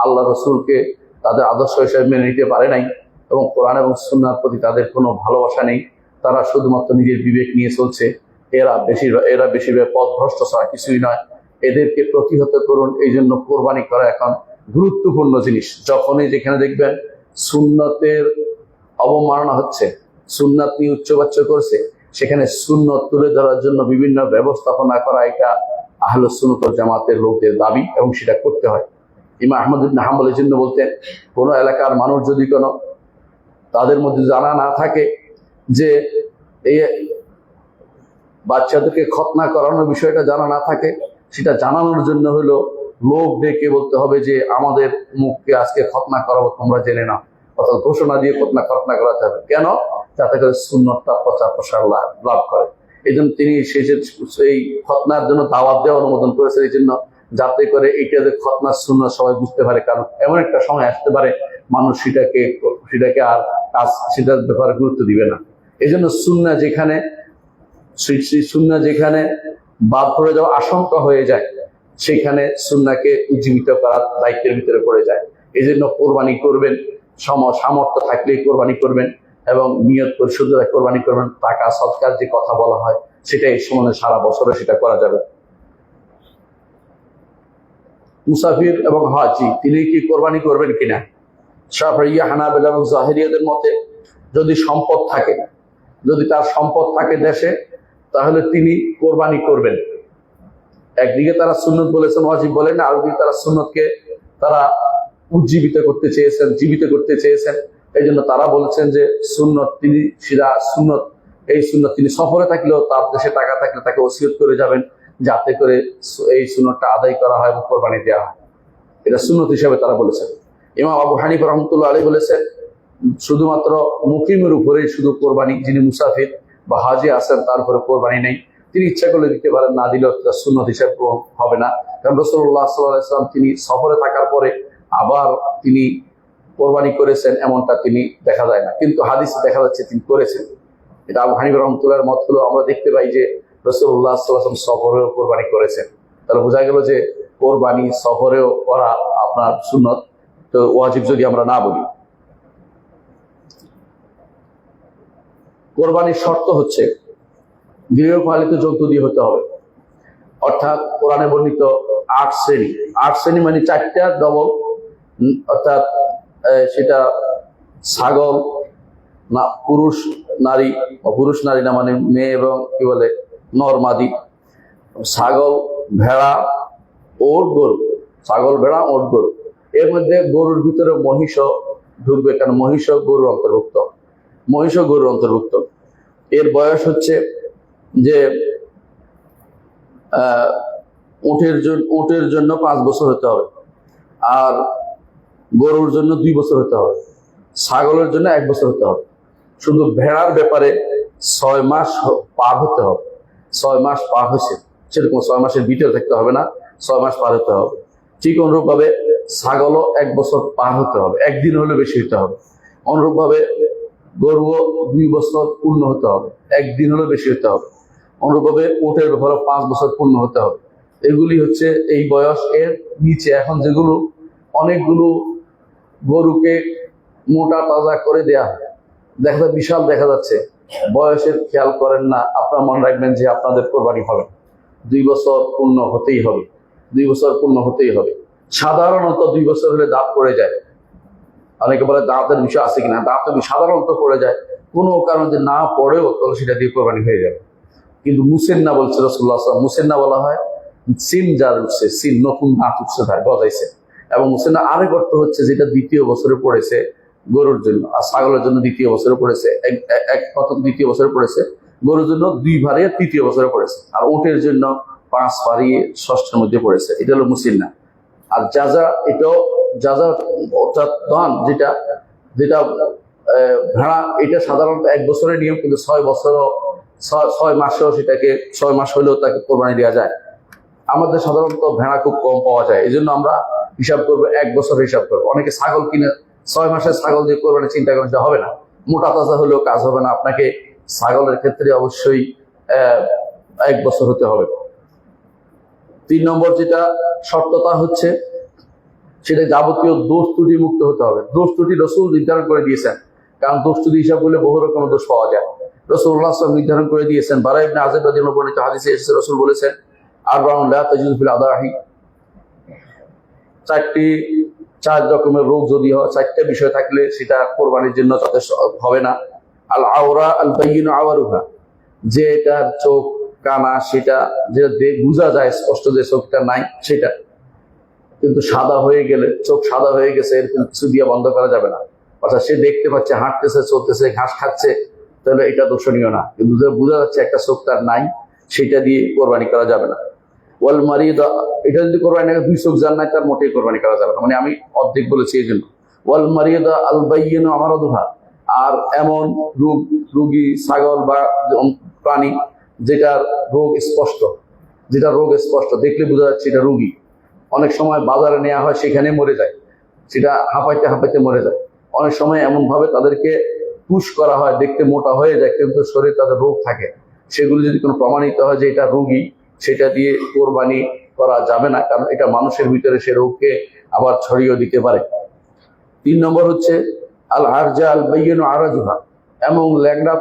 আল্লাহ রসুলকে তাদের আদর্শ হিসেবে মেনে নিতে পারে নাই, এবং কোরআন এবং সুন্নাহর প্রতি তাদের কোনো ভালোবাসা নেই। তারা শুধুমাত্র নিজের বিবেক নিয়ে চলছে। এরা বেশিরভাগ পথভ্রষ্ট ছাড়া কিছুই নয়। এদেরকে প্রতিহত করুন। এই জন্য কোরবানি করা এখন গুরুত্বপূর্ণ জিনিস। যখনই যেখানে দেখবেন সুন্নতের অবমাননা হচ্ছে, সুন্নাত নিয়ে উচ্চবাচ্য করছে, সেখানে সুন্নত তুলে ধরার জন্য বিভিন্ন ব্যবস্থাপনা করা, এটা আহলুস সুন্নাত ওয়াল জামাতের লোকদের দাবি, এবং সেটা করতে হয়। ইমাম আহমদ ইবনে হাম্বল এই জন্য বলতেন, কোনো এলাকার মানুষ যদি তাদের মধ্যে জানা না থাকে যে এই বাচ্চাদেরকে খতনা করানোর বিষয়টা জানা না থাকে, সেটা জানানোর জন্য হলো লোক ডেকে বলতে হবে যে আমাদের মুখকে আজকে খতনা করাবো, তোমরা জেনে নাও। অর্থাৎ ঘোষণা দিয়ে খতনা করাতে হবে। কেন? যাতে করে সুন্নতটা প্রচার প্রসার লাভ করে। এই জন্য তিনি সেই খতনার জন্য দাওয়াত দেওয়া অনুমোদন করেছেন। এই জন্য যাতে করে এইটা যে খতনা সুন্নাত সবাই বুঝতে পারে। কারণ এমন একটা সময় আসতে পারে মানুষ সেটাকে আর সেটার ব্যাপারে গুরুত্ব দিবে না। এই জন্য সুন্নাহ যেখানে বাদ পড়ে যাওয়া আশঙ্কা হয়ে যায়, সেখানে সুন্নাহকে উজ্জীবিত করার দায়িত্বের ভিতরে পড়ে যায়। এই জন্য কোরবানি করবেন, সামর্থ্য থাকলে কোরবানি করবেন এবং নিয়ত পরিশুদ্ধ কোরবানি করবেন। টাকা সদকার যে কথা বলা হয় সেটা এই সময় সারা বছরে সেটা করা যাবে। মুসাফির এবং হাজি তিনি কি কোরবানি করবেন কিনা? শাফিঈ, হানাফি এবং যাহিরিয়াদের মতে যদি সম্পদ থাকে, যদি তার সম্পদ থাকে দেশে, তাহলে তিনি কোরবানি করবেন। একদিকে তারা সুন্নত বলেছেন, ওয়াজিব বলেন না, আরেকদিকে তারা সুন্নতকে তারা উজ্জীবিত করতে চেয়েছেন, জীবিত করতে চেয়েছেন। এই জন্য তারা বলেছেন যে সুন্নত তিনি সফরে থাকলেও তার দেশে টাকা থাকলে তাকে ওসিয়ত করে যাবেন, যাতে করে এই সুন্নতটা আদায় করা হয় এবং কোরবানি দেওয়া হয়। এটা সুন্নত হিসেবে তারা বলেছেন। ইমাম আবু হানিফা রাহমাতুল্লাহ আলাইহি বলেছেন শুধুমাত্র মুকিমের উপরেই শুধু কোরবানি, যিনি মুসাফির বা হাজি আছেন তার উপরে কোরবানি নেই। তিনি ইচ্ছা করলে দিতে পারেন, না দিলেও সুন্নত হিসেবে হবে না। কারণ রাসূলুল্লাহ সাল্লাল্লাহু আলাইহি ওয়াসাল্লাম তিনি সফরে থাকার পরে আবার তিনি কোরবানি করেছেন এমনটা তিনি দেখা যায় না, কিন্তু হাদিসে দেখা যাচ্ছে তিনি করেছেন। এটা আবু হানিফা রাহমাতুল্লাহর মত হলো আমরা দেখতে পাই যে রাসূলুল্লাহ সাল্লাল্লাহু আলাইহি ওয়াসাল্লাম সফরেও কোরবানি করেছেন। তাহলে বোঝা গেল যে কোরবানি সফরেও করা আপনার সুন্নত, তো ওয়াজিব যদি আমরা না বলি। কোরবানির শর্ত হচ্ছে গৃহপালিত জন্তু দিয়ে হতে হবে, অর্থাৎ কোরআনে বর্ণিত 8 শ্রেণী মানে 4টা ডবল, অর্থাৎ সেটা ছাগল না পুরুষ নারী না মানে মেয়ে এবং কি বলে নর মাদি, ছাগল, ভেড়া, ওট গরু, ছাগল, ভেড়া, ওট গরু। এর মধ্যে গরুর ভিতরে মহিষ ঢুকবে, কারণ মহিষ গরুর অন্তর্ভুক্ত। এর বয়স হচ্ছে যে উটের জন্য 5 বছর হতে হবে, আর গরুর জন্য 2 বছর হতে হবে, ছাগলের জন্য 1 বছর হতে হবে। শুধু ভেড়ার ব্যাপারে 6 মাস পার হতে হবে। 6 মাস পার হয়েছে সেরকম 6 মাসের ভিতরে থাকতে হবে না, 6 মাস পার হতে হবে। ঠিক অনুরূপভাবে ছাগলও 1 বছর পার হতে হবে, একদিন হলে বেশি হতে হবে। অনুরূপভাবে গরুও 2 বছর পূর্ণ হতে হবে, একদিন হলে বেশি হতে হবে। অনুরূপভাবে উটের ব্যাপারে 5 বছর পূর্ণ হতে হবে। এগুলি হচ্ছে এই বয়স। এর নিচে এখন যেগুলো অনেকগুলো গরুকে মোটা তাজা করে দেয়া হয়, বিশাল দেখা যাচ্ছে, বয়সের খেয়াল করেন না। আপনারা মনে রাখবেন যে আপনাদের কোরবানি হবে 2 বছর পূর্ণ হতেই হবে, 2 বছর পূর্ণ হতেই হবে। সাধারণত 2 বছর হলে দাঁত পড়ে যায়। অনেকে বলে দাঁতের বিষয় আছে কিনা, দাঁত সাধারণত পড়ে যায়, কোনো কারণ যে না পড়েও তাহলে সেটা দিয়ে কোরবানি হয়ে যাবে। কিন্তু মুসেন্না বলছে রাসূলুল্লাহ সাল্লাল্লাহু আলাইহি ওয়াসাল্লাম, মুসেন্না বলা হয় সিন যার উঠছে, সিন নতুন দাঁত উঠছে তার গজাইছে। এবং মুসেন্না আরেক অর্থ হচ্ছে যেটা 2য় বছরে পড়েছে গরুর জন্য, আর ছাগলের জন্য 2য় বছরে পড়েছে, প্রথম 2য় বছরে পড়েছে, গরুর জন্য 2 ভারে 3য় বছরে পড়েছে, আর উটের জন্য 5 ভারে 6ষ্ঠের মধ্যে পড়েছে। এটা হলো মুসিন্না। আর এটাও অর্থাৎ দান যেটা ভেড়া, এটা সাধারণত 1 বছরের নিয়ম, কিন্তু 6 মাসেও সেটাকে 6 মাস হলেও তাকে কোরবানি দেওয়া যায়। আমাদের সাধারণত ভেড়া খুব কম পাওয়া যায়, এই জন্য আমরা হিসাব করবো 1 বছর হিসাব করবো। অনেকে ছাগল কিনে 6 মাসের ছাগল দিয়ে কোরবানি চিন্তা করেন, হবে না, মোটা তাজা হলেও কাজ হবে না। আপনাকে ছাগলের ক্ষেত্রে অবশ্যই 1 বছর হতে হবে। 3 নম্বর যেটা শর্ততা হচ্ছে সেটা যাবতীয় দোষ ত্রুটি মুক্ত হতে হবে। দোষ ত্রুটি রাসূল নির্ধারণ করে দিয়েছেন, কারণ দোষ ত্রুটি হিসাব করলে বহু রকমের দোষ পাওয়া যায়। রাসূলুল্লাহ সাল্লাল্লাহু আলাইহি ওয়াসাল্লাম নির্ধারণ করে দিয়েছেন। বারা ইবনে আযিব রাদিয়াল্লাহু আনহু বর্ণিত হাদিসে এসেছে, রাসূল বলেছেন আরবাউন লা তাজুযু ফিল আদাহি, 4 রকমের রোগ যদি হয়, 4টা বিষয় থাকলে সেটা কোরবানির জন্য যথেষ্ট হবে না। আল আওরা আল বাইয়িনু আওয়ারুহা, যে এটার চোখ কানা, সেটা যে বোঝা যায় স্পষ্ট যে চোখটা নাই, সেটা কিন্তু সাদা হয়ে গেলে, চোখ সাদা হয়ে গেছে, এরকম কিছু দিয়ে বন্ধ করা যাবে না। অর্থাৎ সে দেখতে পাচ্ছে, হাঁটতেছে, চলতেছে, ঘাস খাচ্ছে, তাহলে এটা দর্শনীয় না। কিন্তু বোঝা যাচ্ছে একটা চোখ তার নাই, সেটা দিয়ে কোরবানি করা যাবে না। ওয়াল মারিদা, এটা যদি কোরবানি 2 চোখ যার নাই, তার মোটেই কোরবানি করা যাবে না। মানে আমি অর্ধেক বলেছি এই জন্য। ওয়াল মারিদা আল বাইয়িনু আমারাদুহা, আর এমন রোগী ছাগল বা প্রাণী যেটার রোগ স্পষ্ট, দেখলে বোঝা যাচ্ছে এটা রোগী, অনেক সময় বাজারে নেওয়া হয়, সেখানে মরে যায়, সেটা হাঁপাইতে হাঁপাইতে মরে যায়। অনেক সময় এমন ভাবে তাদেরকে পুশ করা হয়, দেখতে মোটা হয়ে যায় কিন্তু শরীরে তাদের রোগ থাকে। সেগুলো যদি কোনো প্রমাণিত হয় যে এটা রোগী, সেটা দিয়ে কোরবানি করা যাবে না, কারণ এটা মানুষের ভিতরে সে রোগকে আবার ছড়িয়ে দিতে পারে। 3 নম্বর হচ্ছে আল আরজা আল বাইয়িনু আরাজুহা, এমন ল্যাংড়া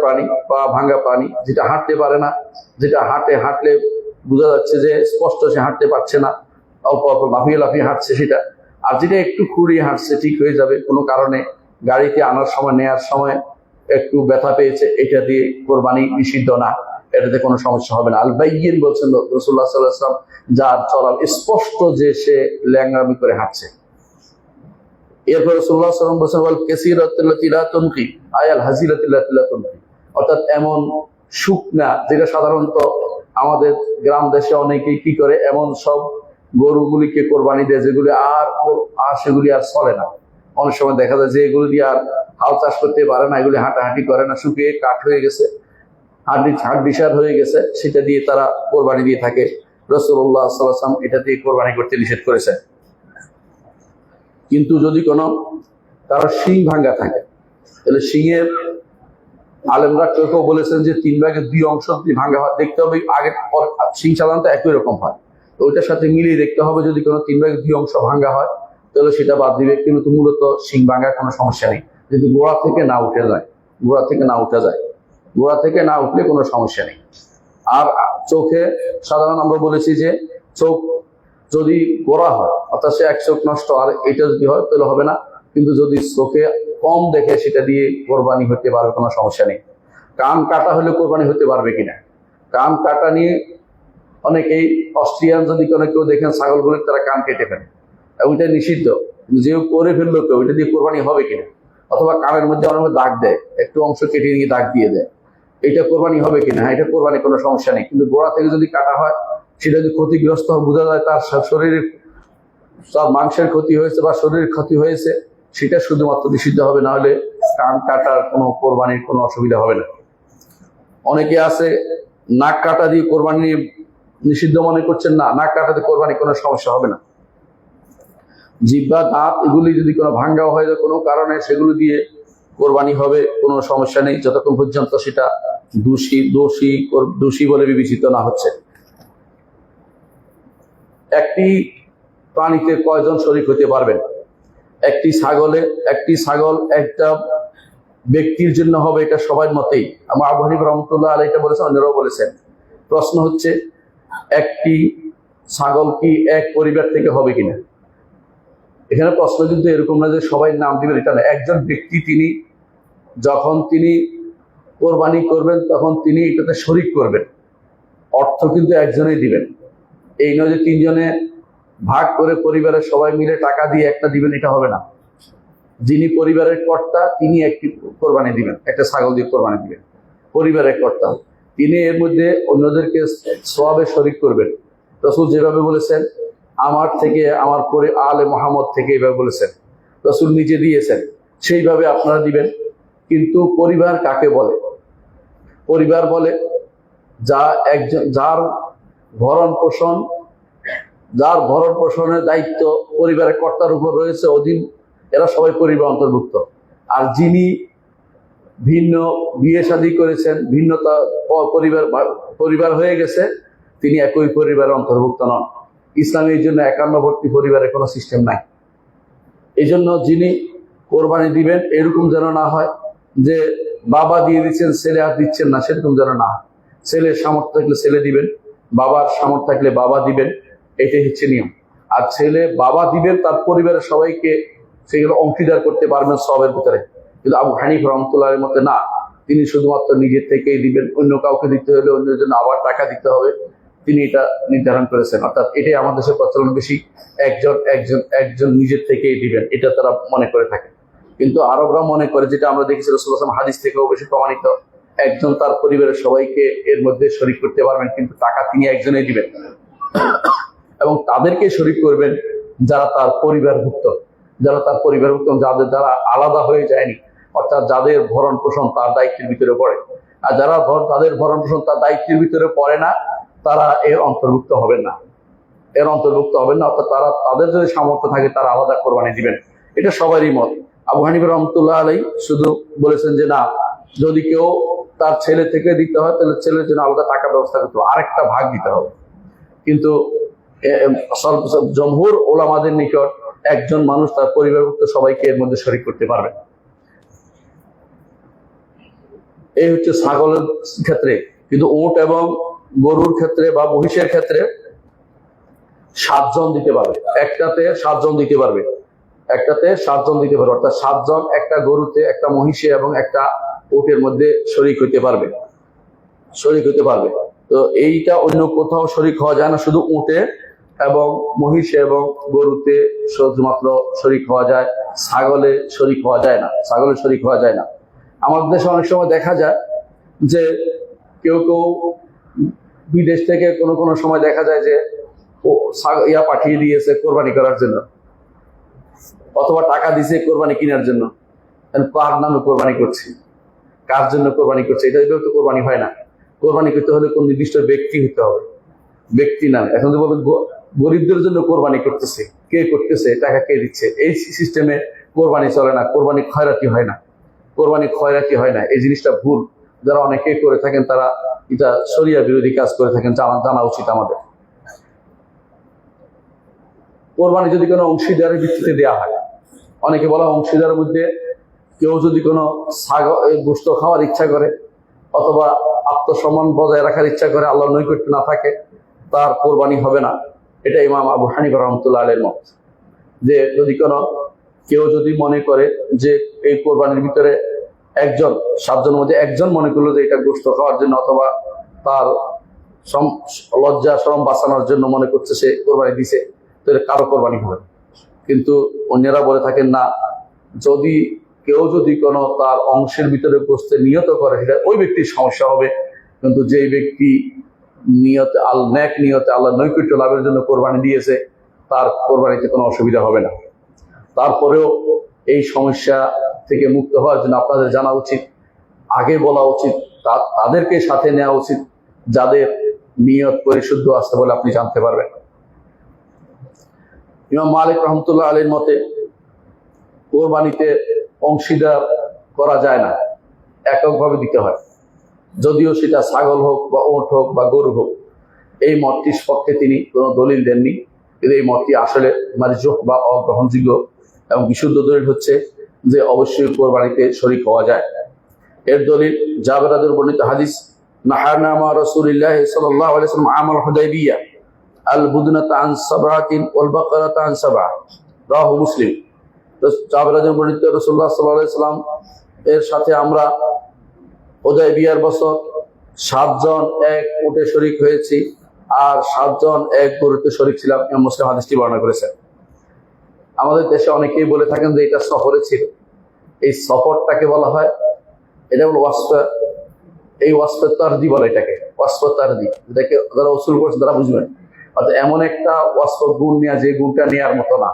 প্রাণী বা ভাঙ্গা প্রাণী যেটা হাঁটতে পারে না, যেটা হাঁটলে বোঝা যাচ্ছে যে স্পষ্ট সে হাঁটতে পারছে না, অল্প অল্প লাফিয়ে লাফিয়ে হাঁটছে সেটা। আর যেটা একটু খুঁড়িয়ে হাঁটছে, ঠিক হয়ে যাবে, কোনো কারণে গাড়িতে আনার সময় নেয়ার সময় একটু ব্যথা পেয়েছে, এটা দিয়ে কোরবানি নিষিদ্ধ না, এটাতে কোনো সমস্যা হবে না। আল বাইয়িন বলছেন রাসূলুল্লাহ সাল্লাল্লাহু আলাইহি ওয়াসাল্লাম, যার চলার স্পষ্ট যে সে ল্যাংড়ামি করে হাঁটছে। এরপর রাসূলুল্লাহ সাল্লাল্লাহু আলাইহি ওয়াসাল্লাম বলেন কাসীরাতুল্লাতী লা তুনকি আয়াল হাজিলাতুল্লাতী লা তুনকি, অর্থাৎ এমন শুকনা যেটা সাধারণত আমাদের গ্রাম দেশে অনেকেই কি করে, এমন সব গরুগুলিকে কোরবানি দেয় যেগুলি আর সেগুলি আর চলে না। অনেক সময় দেখা যায় যে এগুলো দিয়ে আর হাল চাষ করতে পারে না, এগুলি হাঁটাহাঁটি করে না, শুকিয়ে কাঠ হয়ে গেছে, হাড্ডিসার হয়ে গেছে, সেটা দিয়ে তারা কোরবানি দিয়ে থাকে। রাসূলুল্লাহ সাল্লাল্লাহু আলাইহি ওয়াসাল্লাম এটা দিয়ে কোরবানি করতে নিষেধ করেছেন। কিন্তু যদি কোনো কারো শিং ভাঙ্গা থাকে, তাহলে শিংয়ের আলেমরা কেউ কেউ বলেছেন যে 3 ভাগের 2 অংশ যদি ভাঙ্গা হয়, দেখতে হবে আগে শিং সাধারণত একই রকম হয়, তো ওইটার সাথে মিলিয়ে দেখতে হবে, যদি কোনো 3 ভাগের 2 অংশ ভাঙ্গা হয় তাহলে সেটা বাদ দিবে। কিন্তু মূলত শিং ভাঙ্গার কোনো সমস্যা নেই, যদি গোড়া থেকে না উঠে উঠলে কোনো সমস্যা নেই। আর চোখে সাধারণ আমরা বলেছি যে চোখ যদি গোড়া হয়, অর্থাৎ সে 1 চোখ নষ্ট, আর এটা যদি হয় তাহলে হবে না। কিন্তু যদি চোখে কম দেখে, সেটা দিয়ে কোরবানি হতে পারবে, কোনো সমস্যা নেই। কান কাটা হলে কোরবানি হতে পারবে কিনা, কান কাটা নিয়ে অনেকেই অস্ট্রিয়ান যদি কোনো কেউ দেখেন ছাগলগুলির, তারা কান কেটে ফেলে, এবং এটা নিষিদ্ধ। যে করে ফেললো কেউ, এটা দিয়ে কোরবানি হবে কিনা, অথবা কানের মধ্যে অনেক দাগ দেয়, একটু অংশ কেটে নিয়ে দাগ দিয়ে দেয়, এটা কোরবানি হবে কিনা? হ্যাঁ, এটা কোরবানি, কোনো সমস্যা নেই। কিন্তু গোড়া থেকে যদি কাটা হয়, সেটা যদি ক্ষতিগ্রস্ত বোঝা যায়, তার শরীরের তার মাংসের ক্ষতি হয়েছে বা শরীরের ক্ষতি হয়েছে, সেটা শুধুমাত্র নিষিদ্ধ হবে, না হলে কান কাটার কোনো কোরবানির কোনো অসুবিধা হবে না। অনেকে আছে নাক কাটা দিয়ে কোরবানি নিষিদ্ধ মনে করছেন, না, নাক কাটাতে কোরবানি কোনো সমস্যা হবে না। জিহ্বা, দাঁত এগুলি যদি কোনো ভাঙ্গাও হয় কোনো কারণে, সেগুলো দিয়ে কোরবানি হবে, কোনো সমস্যা নেই, যতক্ষণ পর্যন্ত সেটা দোষী বলে বিবেচিত না হচ্ছে। একটি প্রাণীতে কয়জন শরীক হতে পারবেন? একটি ছাগল একটা ব্যক্তির জন্য হবে, এটা সবার মতেই। আমার আবু হানিফা রাহমাতুল্লাহ আলাইহি এটা বলেছেন, অন্যরাও বলেছেন। প্রশ্ন হচ্ছে একটি ছাগল কি এক পরিবার থেকে হবে কিনা। এখানে প্রশ্ন কিন্তু এরকম না যে সবাই নাম দিবেন, এটা না। একজন ব্যক্তি যখন তিনি কোরবানি করবেন, তখন তিনি এটাতে শরীক করবেন, অর্থ কিন্তু একজনেই দিবেন। এই নয় যে 3 জনে ভাগ করে পরিবারের সবাই মিলে টাকা দিয়ে একটা দিবেন, এটা হবে না। যিনি পরিবারের কর্তা, তিনি একটি কোরবানি দিবেন, একটা ছাগল দিয়ে কোরবানি দিবেন। পরিবারের কর্তা তিনি এর মধ্যে অন্যদেরকে সওয়াবে শরীক করবেন। রাসূল যেভাবে বলেছেন, আমার থেকে, আমার পরে আলে মুহাম্মদ থেকে এভাবে বলেছেন, রাসূল নিজে দিয়েছেন, সেইভাবে আপনারা দিবেন। কিন্তু পরিবার কাকে বলে? পরিবার বলে যার ভরণ পোষণের দায়িত্ব পরিবারের কর্তার উপর রয়েছে, অধীন, এরা সবাই পরিবার অন্তর্ভুক্ত। আর যিনি ভিন্ন বিয়ে শাদী করেছেন, ভিন্নতা পরিবার হয়ে গেছে, তিনি একই পরিবারের অন্তর্ভুক্ত নন। ইসলামে এই জন্য 51 পরিবারের কোনো সিস্টেম নাই। এই জন্য যিনি কোরবানি দিবেন, এরকম যেন না হয় যে বাবা দিয়ে দিচ্ছেন, ছেলে আর দিচ্ছেন না, সেরকম যেন না হয়। ছেলের সামর্থ্য থাকলে ছেলে দিবেন, বাবার সামর্থ্য থাকলে বাবা দিবেন, এটাই হচ্ছে নিয়ম। আর ছেলে বাবা দিবেন, তার পরিবারের সবাইকে সেগুলো অংশীদার করতে পারবেন সবের ভিতরে। কিন্তু আবু হানিফা রাহমাতুল্লাহর মতে না, তিনি শুধুমাত্র নিজের থেকেই দিবেন, অন্য কাউকে দিতে হলে অন্যের জন্য আবার টাকা দিতে হবে, তিনি এটা নির্ধারণ করেছেন। অর্থাৎ এটাই আমাদের দেশে প্রচলন বেশি, একজন নিজের থেকেই দিবেন, এটা তারা মনে করে থাকে। কিন্তু আরবরা মনে করে, যেটা আমরা দেখেছি রাসূলুল্লাহ সাল্লাল্লাহু আলাইহি ওয়াসাল্লাম হাদিস থেকেও বেশি প্রমাণিত, একজন তার পরিবারের সবাইকে এর মধ্যে শরীক করতে পারবেন, কিন্তু টাকা তিনি একজনেই দিবেন, এবং তাদেরকে শরীক করবেন যারা তার পরিবারভুক্ত, যারা আলাদা হয়ে যায়নি, অর্থাৎ যাদের ভরণ পোষণ তার দায়িত্বের ভিতরে পড়ে। আর তাদের ভরণ পোষণ তার দায়িত্বের ভিতরে পড়ে না, তারা এর অন্তর্ভুক্ত হবেন না। এর অন্তর্ভুক্ত হবেন না, অর্থাৎ তারা তাদের যদি সামর্থ্য থাকে তারা আলাদা কোরবানি দিবেন। এটা সবারই মত। আবু হানিফা রহমতুল্লাহ আলাই শুধু বলেছেন যে না, যদি কেউ তার ছেলে থেকে দিতে হয় তাহলে ছেলের জন্য আলাদা টাকা ব্যবস্থা করতে হবে, আরেকটা ভাগ দিতে হবে। কিন্তু জমহুর ওলামাদের নিকট একজন মানুষ তার পরিবারভুক্ত সবাইকে এর মধ্যে শরীক করতে পারবে। এই হচ্ছে ছাগলের ক্ষেত্রে। কিন্তু উট এবং গরুর ক্ষেত্রে বা মহিষের ক্ষেত্রে 7 জন দিতে পারবে, একটাতে 7 জন দিতে পারবে, একটাতে 7 জন দিতে পারবে, অর্থাৎ 7 জন একটা গরুতে, একটা মহিষে এবং একটা উটের মধ্যে শরীক হইতে পারবে, শরীক হইতে পারবে। তো এইটা অন্য কোথাও শরীক হওয়া যায় না, শুধু উটে এবং মহিষে এবং গরুতে শুধুমাত্র শরীক হওয়া যায়, ছাগলে শরীক হওয়া যায় না, ছাগলে শরীক হওয়া যায় না। আমাদের দেশে অনেক সময় দেখা যায় যে কেউ কেউ বিদেশ থেকে কোনো সময় দেখা যায় যে ইয়া পাঠিয়ে দিয়েছে কোরবানি করার জন্য, অথবা টাকা দিয়েছে কোরবানি কেনার জন্য, কার নামে কোরবানি করছে, কার জন্য কোরবানি করছে, এটা এভাবে তো কোরবানি হয় না। কোরবানি করতে হলে কোন নির্দিষ্ট ব্যক্তি হতে হবে, ব্যক্তি নাম। এখন তো বলবে গরিবদের জন্য কোরবানি করতেছে, কে করতেছে, টাকা কে দিচ্ছে, এই সিস্টেমে কোরবানি চলে না, কোরবানি খয়রাতি হয় না, কোরবানি খয়রাতি হয় না। এই জিনিসটা ভুল, যারা অনেকে করে থাকেন তারা এটা শরিয়া বিরোধী কাজ করে থাকেন, জানা উচিত আমাদের। কোরবানি যদি কোনো অংশীদারের ভিত্তিতে দেওয়া হয়, অনেকে বলা অংশীদারের মধ্যে কেউ যদি কোনো গোশত খাওয়ার ইচ্ছা করে অথবা আত্মসম্মান বজায় রাখার ইচ্ছা করে, আল্লাহর নৈকট্য না থাকে, তার কোরবানি হবে না। এটা ইমাম আবু হানিফা রহমতুল্লাহ আলাইহির মত। যে যদি কেউ যদি মনে করে যে এই কোরবানির ভিতরে 7 জনের মধ্যে একজন মনে করলো যে এটা গোশত খাওয়ার জন্য অথবা তার লজ্জা শরম বাঁচানোর জন্য মনে করছে সে কোরবানি দিছে, তো এটা কারো কোরবানি হবে। কিন্তু অন্যরা বলে থাকেন না, কেউ যদি কোনো তার অংশের ভিতরে গোশত নিয়ত করে, সেটা ওই ব্যক্তির সমস্যা হবে। কিন্তু যেই ব্যক্তি নেক নিয়তে আল্লাহ নৈকট্য লাভের জন্য কোরবানি দিয়েছে, তার কোরবানিতে কোনো অসুবিধা হবে না। তারপরেও এই সমস্যা থেকে মুক্ত হওয়ার জন্য আপনাদের জানা উচিত, আগে বলা উচিত, তাদেরকে সাথে নেওয়া উচিত যাদের নিয়ত পরিশুদ্ধ আছে বলে আপনি জানতে পারবেন। ইমাম মালিক রহমতুল্লাহ আলাইহির মতে কোরবানিতে অংশীদার করা যায় না, এককভাবে দিতে হয়, যদিও সেটা ছাগল হোক বা উট হোক বা গরু হোক। এই মতটির পক্ষে তিনি কোনো দলিল দেননি, কিন্তু এই মতটি আসলে মারজুহ বা অগ্রহণযোগ্য এবং বিশুদ্ধ দলিল হচ্ছে যে অবশ্যই কোরবানিতে শরীক হওয়া যায়। এর দলিল জাবের রাদিয়াল্লাহু বর্ণিত হাদিস, নাহানা মা রাসূলিল্লাহ সাল্লাল্লাহু আলাইহি ওয়াসাল্লাম আমাল হুদাইবিয়া আল বুদনাতা আন সাবআতিন ওয়াল বাকারাতা আন সাবআ, রাহু মুসলিম। জাবের রাদিয়াল্লাহু বর্ণিত রাসূলুল্লাহ সাল্লাল্লাহু আলাইহি ওয়াসাল্লাম এর সাথে আমরা হুদাইবিয়ার বছর 7 জন এক উটে শরীক হয়েছি আর 7 জন এক গরুতে শরীক ছিলাম। ইমাম মুসলিম হাদিসটি বর্ণনা করেছেন। আমাদের দেশে অনেকেই বলে থাকেন যে এটা সফরে ছিল। এই সফরটাকে বলা হয়, এটা হলো এই ওয়াসফে তারদি বলে এটাকে, ওয়াসফে তারদি। এটাকে যারা উসুল করছে তারা বুঝবেন। অর্থাৎ এমন একটা ওয়াসফ গুণ নেওয়া যে গুণটা নেওয়ার মতো না,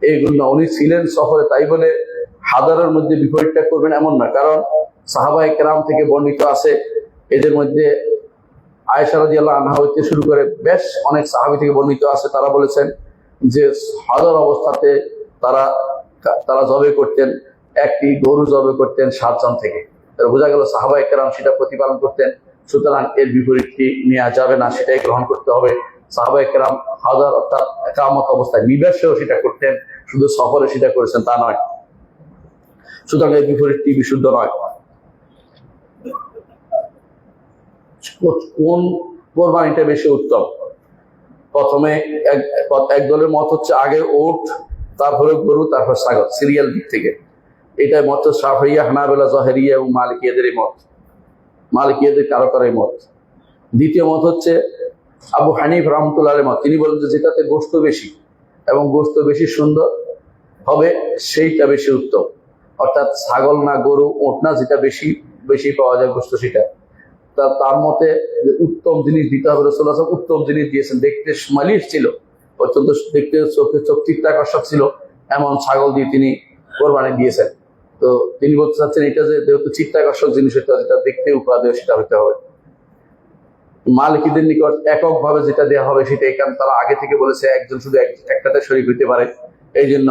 এই গুণ না। উনি ছিলেন সফরে, তাই বলে হাজারের মধ্যে বিপরীতটা করবেন এমন না। কারণ সাহাবায়ে কেরাম থেকে বর্ণিত আছে, এদের মধ্যে আয়েশা রাদিয়াল্লাহু আনহা হইতে শুরু করে বেশ অনেক সাহাবী থেকে বর্ণিত আছে, তারা বলেছেন যে হাজার অবস্থাতে তারা জবে করতেন, একটি গরু জবে করতেন 7 জন থেকে। বোঝা গেল সাহাবায়ে কেরাম সেটা প্রতিপালন করতেন, সুতরাং এর বিপরীতটি নেওয়া যাবে না, সেটাই গ্রহণ করতে হবে। সাহাবায়ে কেরাম হাজার অর্থাৎ একামত অবস্থায় নিবাসেও সেটা করতেন, শুধু সফরে সেটা করেছেন তা নয়। সুতরাং এর বিপরীতটি বিশুদ্ধ নয়। কোন কোরবানিটা বেশি উত্তম? প্রথমে এক দলের মত হচ্ছে আগে উট, তারপরে গরু, তারপর ছাগল, সিরিয়াল দিক থেকে। এটাই মত শাফিঈয়া, হানাবেলা, জহেরিয়া এবং মালিকিয়াদের মত, মালিকিয়াদের কারো কারো মত। দ্বিতীয় মত হচ্ছে আবু হানিফা রাহমাতুল্লাহ মত। তিনি বলেন যে যেটাতে গোশত বেশি এবং গোশত বেশি সুন্দর হবে সেইটা বেশি উত্তম। অর্থাৎ ছাগল না, গরু, উট না, যেটা বেশি পাওয়া যায় গোশত সেটা। তার মতে উত্তম জিনিস দিতে হবে। রাসূলুল্লাহ সাল্লাল্লাহু আলাইহি ওয়াসাল্লাম উত্তম জিনিস দিয়েছেন, দেখতে মালিশ ছিল, অত্যন্ত দেখতে চোখ চিত্তাকর্ষক ছিল, এমন ছাগল দিয়ে তিনি কোরবানি দিয়েছেন। তো তিনি বলতে চাচ্ছেন এটা যে যেহেতু চিত্তাকর্ষক জিনিস হতে হবে, যেটা দেখতে উপাদেয় সেটা হতে হবে। মালিকীদের নিকট এককভাবে যেটা দেওয়া হবে সেটাই, কারণ তারা আগে থেকে বলেছে একজন শুধু একটাতে শরীক হইতে পারে। এই জন্য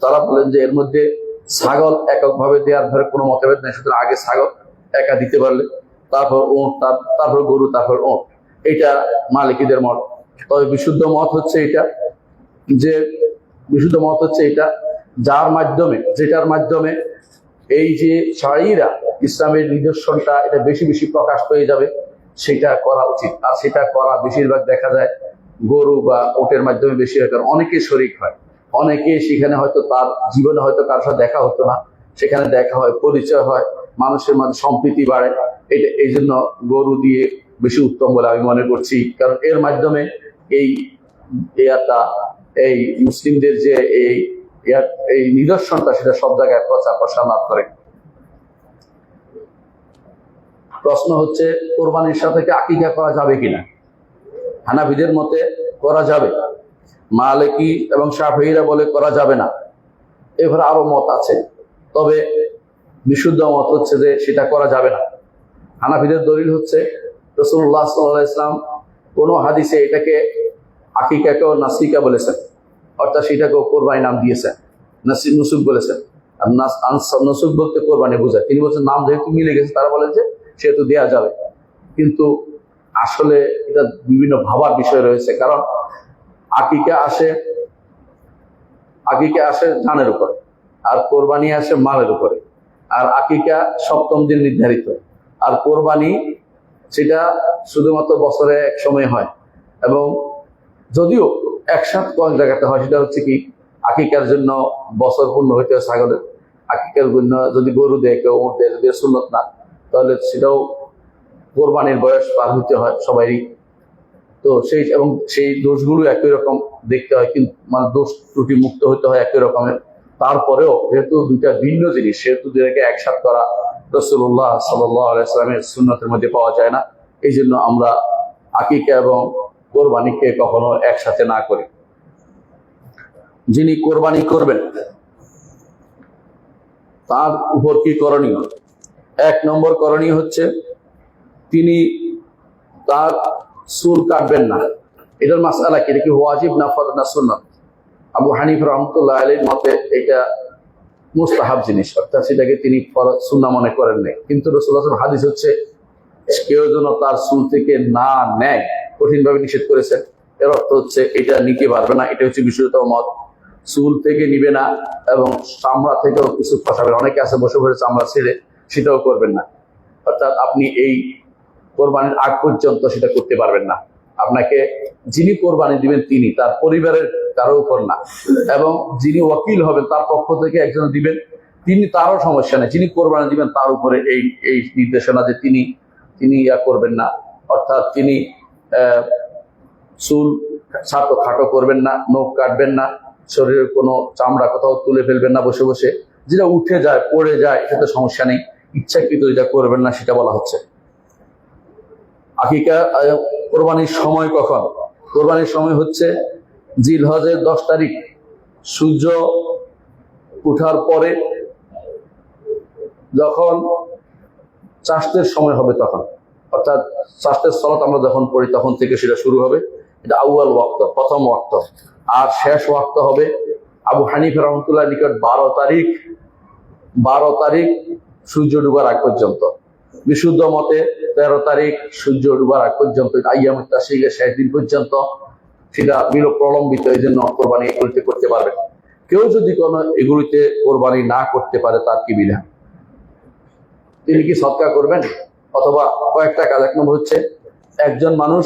তারা বলেন যে এর মধ্যে ছাগল এককভাবে দেওয়ার ধরে কোনো মতভেদ নেই, সুতরাং আগে ছাগল একা দিতে পারলে, তারপর উঁট, তারপর গরু, তারপর উঁট। এটা মালিকীদের মত। তবে বিশুদ্ধ মত হচ্ছে এটা যেটার মাধ্যমে এই যে শারীরা ইসলামের নিদর্শনটা এটা বেশি বেশি প্রকাশ পেয়ে যাবে, সেটা করা উচিত। আর সেটা করা বেশিরভাগ দেখা যায় গরু বা উটের মাধ্যমে বেশি হয়, কারণ অনেকে শরীক হয়, অনেকে সেখানে হয়তো তার জীবনে হয়তো কারোর সাথে দেখা হতো না, সেখানে দেখা হয়, পরিচয় হয়, মানুষের মাঝে সম্প্রীতি বাড়ে। এটা এই জন্য গরু দিয়ে বেশি উত্তম বলে আমি মনে করছি, কারণ এর মাধ্যমে এই মুসলিমদের যে এই নিদর্শনটা সেটা সব জায়গায় প্রচার প্রসার লাভ করে। প্রশ্ন হচ্ছে কোরবানির সাথে কি আকিকা করা যাবে কিনা? হানাফিদের মতে করা যাবে, মালিকি এবং শাফিঈরা বলে করা যাবে না। এবারে আরো মত আছে, তবে বিশুদ্ধ মত হচ্ছে যে সেটা করা যাবে না। হানাফিদের দলিল হচ্ছে রাসূলুল্লাহ সাল্লাল্লাহু আলাইহি ওয়াসাল্লাম কোন হাদিসে এটাকে আকিকাকেও নাসিকা বলেছেন, অর্থাৎ সেটাকেও কোরবানি নাম দিয়েছেন, নুসুক বলেছেন। আর নুসুক বলতে কোরবানি বোঝায়। তিনি বলছেন নাম যেহেতু মিলে গেছে, তারা বলেন যে সেহেতু দেয়া যাবে, কিন্তু আসলে এটা বিভিন্ন ভাবার বিষয় রয়েছে। কারণ আকিকা আসে জানের উপরে, আর কোরবানি আসে মালের উপরে। আর আকিকা সপ্তম দিন নির্ধারিত, আর কোরবানি সেটা শুধুমাত্র বছরে এক সময় হয়, এবং যদিও একসাথে কোন জায়গাতে হয়, সেটা হচ্ছে কি আকিকার জন্য বছর পূর্ণ হইতে হয় ছাগলের, আকিকার জন্য যদি গরু দেয় কেউ, উট দেয়, যদি সুন্নত না, তাহলে সেটাও কোরবানির বয়স পার হইতে হয় সবারই। তো সেই দোষগুলো একই রকম দেখতে হয়, কিন্তু মানে দোষ ত্রুটি মুক্ত হতে হয় একই রকমের। তারপরেও যেহেতু দুইটা ভিন্ন জিনিস, সেহেতু দুটাকে একসাথে করা রাসূলুল্লাহ সাল্লাল্লাহু আলাইহি ওয়াসাল্লামের সুন্নতের মধ্যে পাওয়া যায় না। এই জন্য আমরা আকিকা এবং কোরবানিকে কখনো একসাথে না করি। যিনি কোরবানি করবেন তার উপর কি করণীয়? 1 নম্বর করণীয় হচ্ছে তিনি তার চুল কাটবেন না। এটার মাসআলা কি, এটা কি ওয়াজিব না ফরজ না সুন্নাত? আবু হানিফা রাহমাতুল্লাহ আলাইহির মতে এটা মুস্তাহাব জিনিস, অর্থাৎ সেটাকে তিনি ফরজ সুন্নাহ মনে করেন নাই। কিন্তু রাসূলুল্লাহ সাল্লাল্লাহু আলাইহি ওয়াসাল্লাম হাদিস হচ্ছে কেউ যেন তার চুল থেকে না নেয়, কঠিনভাবে নিষেধ করেছেন। এর অর্থ হচ্ছে এটা নিতে পারবে না, এটা হচ্ছে বিশুদ্ধ মত। চুল থেকে নিবে না এবং চামড়া থেকেও কিছু খসাবে। অনেকে আছে বসে বসে চামড়া ছেড়ে, সেটাও করবেন না। অর্থাৎ আপনি এই কোরবানির আগ পর্যন্ত সেটা করতে পারবেন না। আপনাকে যিনি কোরবানি দিবেন তিনি, তার পরিবারের কারো উপর না, এবং যিনি ওয়াকিল হবেন তার পক্ষ থেকে একজন দিবেন, তিনি তারও সমস্যা নেই। যিনি কোরবানি দিবেন তার উপরে এই নির্দেশনা যে তিনি ইয়া করবেন না, অর্থাৎ তিনি চুল খাটো করবেন না, নখ কাটবেন না, শরীরের কোনো চামড়া কোথাও তুলে ফেলবেন না বসে বসে, যেটা উঠে যায় পড়ে যায় সেটা সমস্যা নেই, ইচ্ছাকৃত যেটা করবেন না সেটা বলা হচ্ছে। আকিকা কোরবানির সময় কখন? কোরবানির সময় হচ্ছে জিলহজের 10 তারিখ সূর্য উঠার পরে, যখন চাষের সময় হবে তখন, অর্থাৎ চাষের সালাত আমরা যখন পড়ি তখন থেকে সেটা শুরু হবে। এটা আউয়াল ওয়াক্ত, প্রথম ওয়াক্ত। আর শেষ ওয়াক্ত হবে আবু হানিফা রাহমাতুল্লাহ নিকট 12 তারিখ সূর্য ডুবার আগ পর্যন্ত। বিশুদ্ধ মতে 13 তারিখ সূর্য ডুবার আগ পর্যন্ত, আইয়ামুত তাশরীকের শেষ দিন পর্যন্ত সেটা প্রলম্বিত। এই জন্য কোরবানি এগুলিতে করতে পারবে। কেউ যদি কোনো এগুলিতে কোরবানি না করতে পারে, তার কি বিধান? তিনি কি সদকা করবেন? অথবা কয়েকটা কাজ। 1 নম্বর হচ্ছে একজন মানুষ